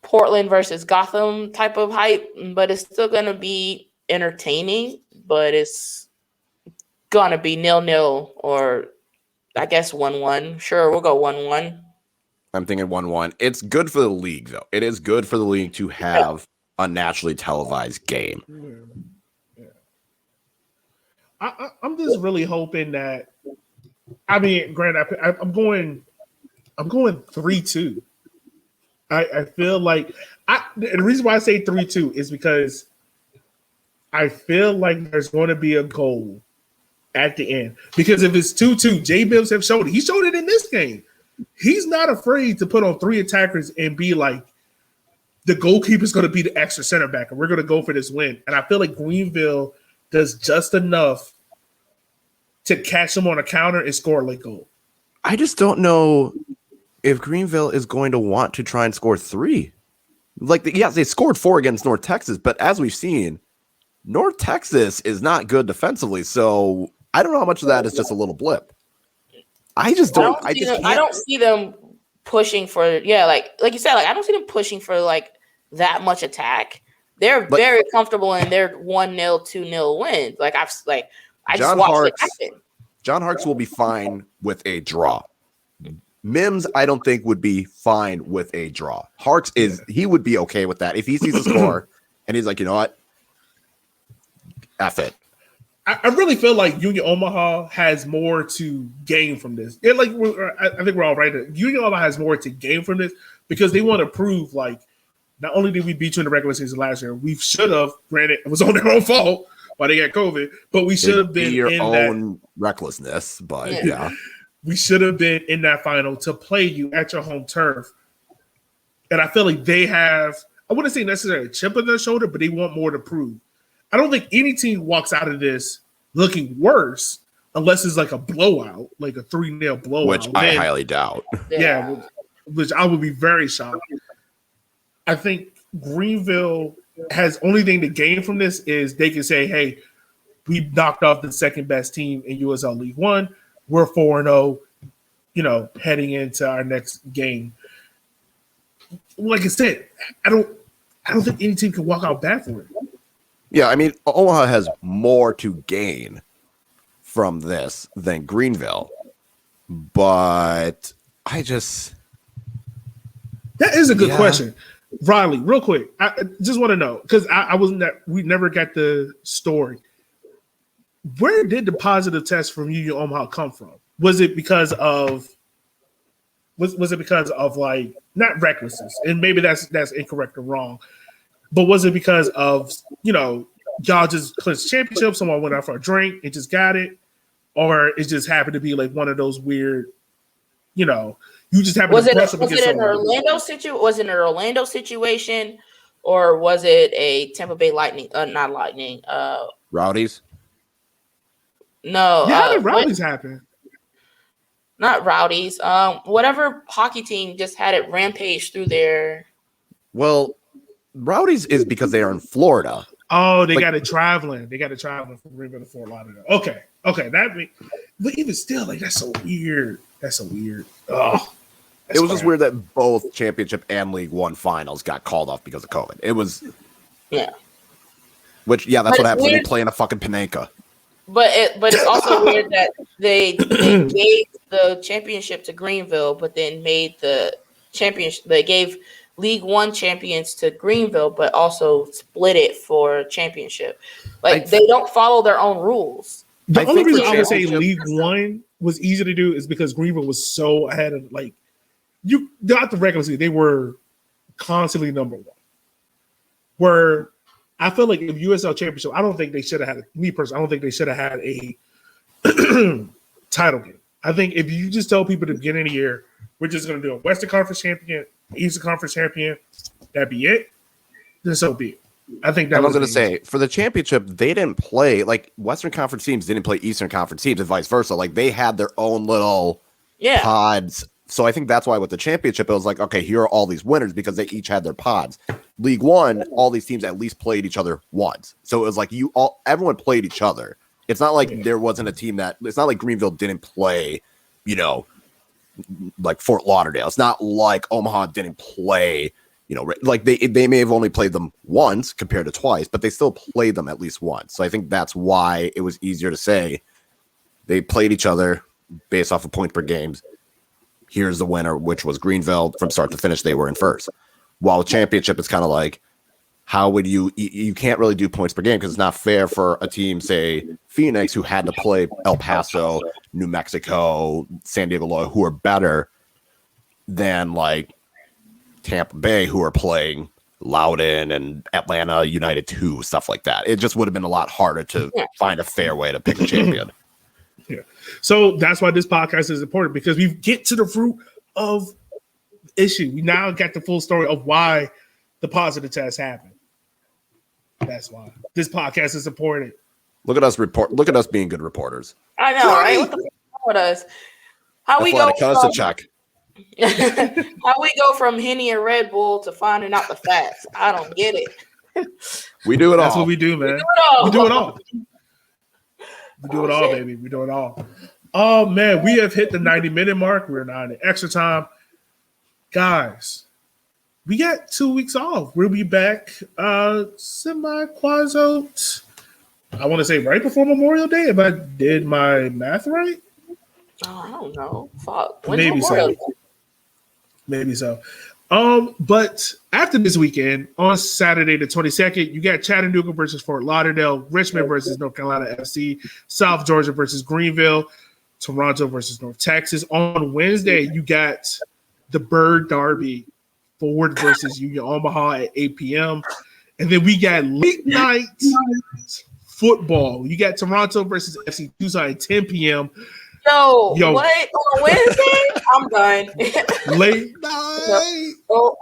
S2: Portland versus Gotham type of hype, but it's still gonna be entertaining. But it's gonna be 0-0 or I guess 1-1. Sure, we'll go 1-1.
S3: I'm thinking 1-1. It's good for the league, though. It is good for the league to have a naturally televised game.
S1: Yeah. I'm just really hoping that. I mean, Grant, I'm going 3-2. I feel like the reason why I say 3-2 is because I feel like there's going to be a goal at the end. Because if it's 2-2, J Bills have showed it. He showed it in this game. He's not afraid to put on 3 attackers and be like, the goalkeeper's going to be the extra center back, and we're going to go for this win. And I feel like Greenville does just enough to catch them on a counter and score a late goal.
S3: I just don't know if Greenville is going to want to try and score 3. Yes, they scored 4 against North Texas, but as we've seen, North Texas is not good defensively. So I don't know how much of that is just a little blip. I don't
S2: see them pushing for like you said, I don't see them pushing for that much attack. They're very comfortable in their 1-0, 2-0 wins. I just watched it happen.
S3: John Harks will be fine with a draw. Mims, I don't think would be fine with a draw. Harks he would be okay with that if he sees a score and he's like, you know what, F it.
S1: I really feel like Union Omaha has more to gain from this. I think we're all right. Union Omaha has more to gain from this because they want to prove, not only did we beat you in the regular season last year, we should have, granted, it was on their own fault while they got COVID, but we should have been
S3: your own recklessness. But yeah,
S1: we should have been in that final to play you at your home turf. And I feel like they have, I wouldn't say necessarily a chip on their shoulder, but they want more to prove. I don't think any team walks out of this looking worse unless it's a blowout, like a 3-0 blowout.
S3: Which I highly doubt.
S1: Yeah, which I would be very shocked. I think Greenville has only thing to gain from this is they can say, hey, we knocked off the second best team in USL League One. We're 4-0, heading into our next game. Like I said, I don't think any team can walk out bad for it.
S3: Yeah, I mean, Omaha has more to gain from this than Greenville, but I just
S1: That is a good question. Riley, real quick. I just want to know, because I wasn't that we never got the story. Where did the positive test from Union Omaha come from? Was it because of like not recklessness? And maybe that's incorrect or wrong. But was it because of, y'all just clinched championship, someone went out for a drink and just got it? Or it just happened to be like one of those weird, you just happened to press up against someone?
S2: Was it an Orlando situation, or was it a Tampa Bay Lightning? Not Lightning.
S3: Rowdies?
S2: No.
S1: Yeah, how did Rowdies happen?
S2: Not Rowdies. Whatever hockey team just had it rampage through there.
S3: Well, Rowdies is because they are in Florida.
S1: Oh, they got it traveling. They got it traveling from Greenville to Fort Lauderdale. Okay. But even still, like, that's so weird. Oh,
S3: it was just weird that both championship and League One finals got called off because of COVID. It was, that's what happens when you play in a fucking Panenka.
S2: But it's also weird that they gave the championship to Greenville, but then made the championship. They gave League One champions to Greenville, but also split it for championship. Like, they don't follow their own rules.
S1: The only reason I would say League One was easy to do is because Greenville was so ahead of, like, you got the regular season. They were constantly number one. Where I feel like if USL Championship, I don't think they should have had I don't think they should have had a title game. I think if you just tell people at the beginning of the year, we're just going to do a Western Conference champion, Eastern Conference champion, that'd be it, then so be it. I think that
S3: I was going to say, for the championship, they didn't play, like, Western Conference teams didn't play Eastern Conference teams and vice versa. Like, they had their own little pods. So I think that's why with the championship, it was like, okay, here are all these winners because they each had their pods. League One, all these teams at least played each other once. So it was like everyone played each other. It's not like there wasn't a team it's not like Greenville didn't play, like Fort Lauderdale. It's not like Omaha didn't play, like they may have only played them once compared to twice, but they still played them at least once. So I think that's why it was easier to say they played each other based off of points per games. Here's the winner, which was Greenville. From start to finish, they were in first. While championship is kind of like, how would you can't really do points per game because it's not fair for a team, say Phoenix, who had to play El Paso, New Mexico, San Diego, who are better than like Tampa Bay, who are playing Loudoun and Atlanta United 2, stuff like that. It just would have been a lot harder to find a fair way to pick a champion.
S1: Yeah. So that's why this podcast is important, because we get to the root of issue. We now got the full story of why the positive test happened. That's why this podcast is important.
S3: Look at us Look at us being good reporters.
S2: I know, right? What the fuck with us? How we go from Hennessey and Red Bull to finding out the facts? I don't get it.
S3: We do it all.
S1: That's what we do, man. We do it all. We do it all, baby. We do it all. Oh, man, we have hit the 90-minute mark. We're now in extra time. Guys, we got 2 weeks off. We'll be back semi-quasi. I want to say right before Memorial Day, if I did my math right.
S2: Oh, I don't know. Fuck.
S1: Maybe so. Maybe so. But after this weekend, on Saturday the 22nd, you got Chattanooga versus Fort Lauderdale, Richmond versus North Carolina FC, South Georgia versus Greenville, Toronto versus North Texas. On Wednesday, you got the Bird Derby, Forward versus Union Omaha at 8 p.m. And then we got late night football. You got Toronto versus FC Tucson at 10 p.m.
S2: Yo, what? On Wednesday? I'm done.
S1: Late night.
S2: No.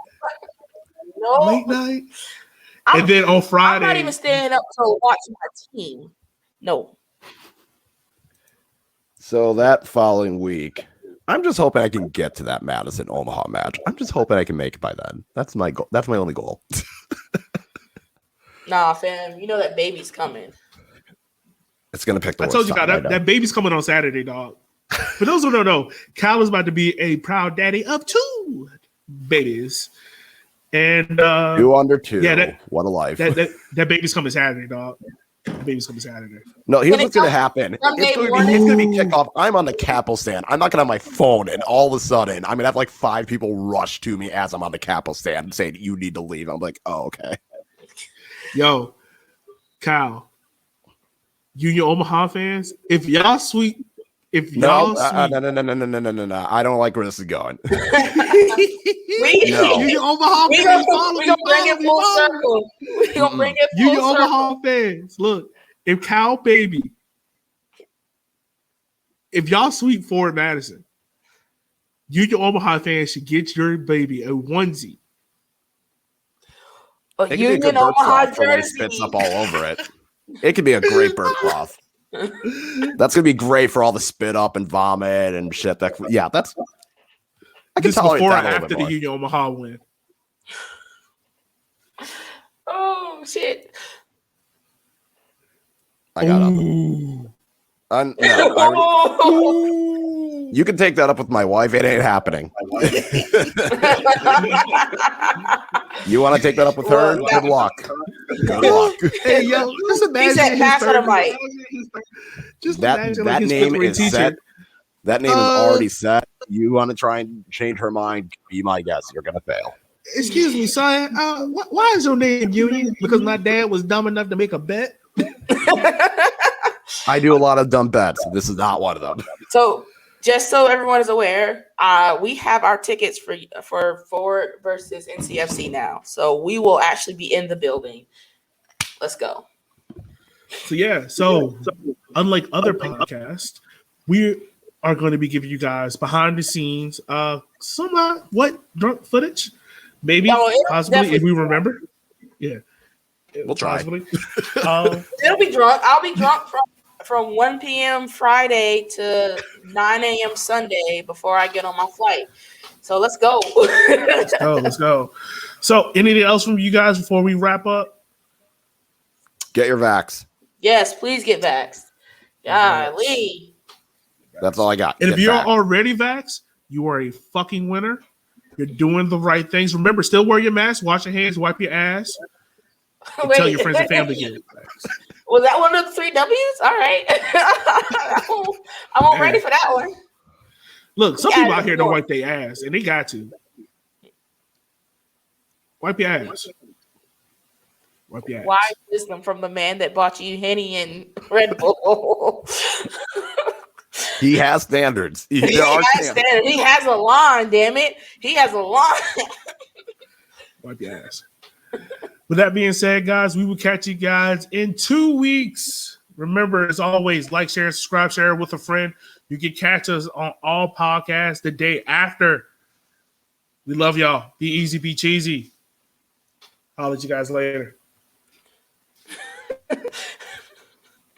S1: Late night. And then on Friday.
S2: I'm not even staying up to watch my team. No.
S3: So that following week, I'm just hoping I can get to that Madison Omaha match. I'm just hoping I can make it by then. That's my goal. That's my only goal.
S2: Nah, fam. You know that baby's coming.
S3: It's gonna pick the
S1: I told you about that baby's coming on Saturday, dog. For those who don't know, Kyle is about to be a proud daddy of 2 babies. And
S3: 2 under 2.
S1: Yeah,
S3: what a life.
S1: That baby's coming Saturday, dog. Baby's coming Saturday.
S3: No, here's what's going to happen. It's going to be kickoff. I'm on the Capel stand. I'm not going to have my phone, and all of a sudden, I'm going to have like 5 people rush to me as I'm on the Capel stand saying, you need to leave. I'm like, oh, okay.
S1: Yo, Kyle, Union Omaha fans, if y'all sweep.
S3: No. I don't like where this is going.
S1: Union Omaha fans,
S2: we're going to bring it full circle. We're going to bring it full
S1: Union
S2: circle.
S1: Omaha fans, look, if Kyle Baby, if y'all sweep Forward Madison, Union Omaha fans should get your baby a onesie.
S2: Union Omaha jersey.
S3: Spits up all over it. It could be a great bird cloth. That's gonna be great for all the spit up and vomit and shit. That's I can
S1: this
S3: tolerate
S1: before
S3: that
S1: or
S3: a little
S1: after
S3: bit
S1: the
S3: more.
S1: Union Omaha win.
S2: Oh shit!
S3: I got you can take that up with my wife. It ain't happening. You want to take that up with her? Good luck. Good luck.
S1: Hey yo, just imagine
S2: He said, "Pass her the mic."
S1: Just
S3: that name is set. That name is already set. You want to try and change her mind? Be my guest. You're gonna fail.
S1: Excuse me, son. Why is your name Union? Because my dad was dumb enough to make a bet.
S3: I do a lot of dumb bets. This is not one of them.
S2: So, just so everyone is aware, we have our tickets for Forward versus NCFC now. So we will actually be in the building. Let's go.
S1: So unlike other podcasts, we are going to be giving you guys behind the scenes, some drunk footage, maybe possibly if we remember. Yeah,
S3: we'll try.
S2: It'll be drunk. I'll be drunk from 1 p.m. Friday to 9 a.m. Sunday before I get on my flight. So let's go.
S1: Let's go. So anything else from you guys before we wrap up?
S3: Get your vax.
S2: Yes, please get vaxxed. Golly.
S3: That's all I got.
S1: And if you're already vaxxed, you are a fucking winner. You're doing the right things. Remember, still wear your mask, wash your hands, wipe your ass. And tell your friends and family to get it.
S2: Was that one of the 3 W's? All right. I'm ready for that one.
S1: Look, some people out here don't wipe their ass, and they got to. Wipe your ass. Wipe your ass.
S2: Why is them from the man that bought you Hennessy and Red Bull?
S3: He has standards. He
S2: has a line, damn it. He has a line.
S1: Wipe your ass. With that being said, guys, we will catch you guys in 2 weeks. Remember, as always, like, share, subscribe, share with a friend. You can catch us on all podcasts the day after. We love y'all. Be easy, be cheesy. I'll let you guys later.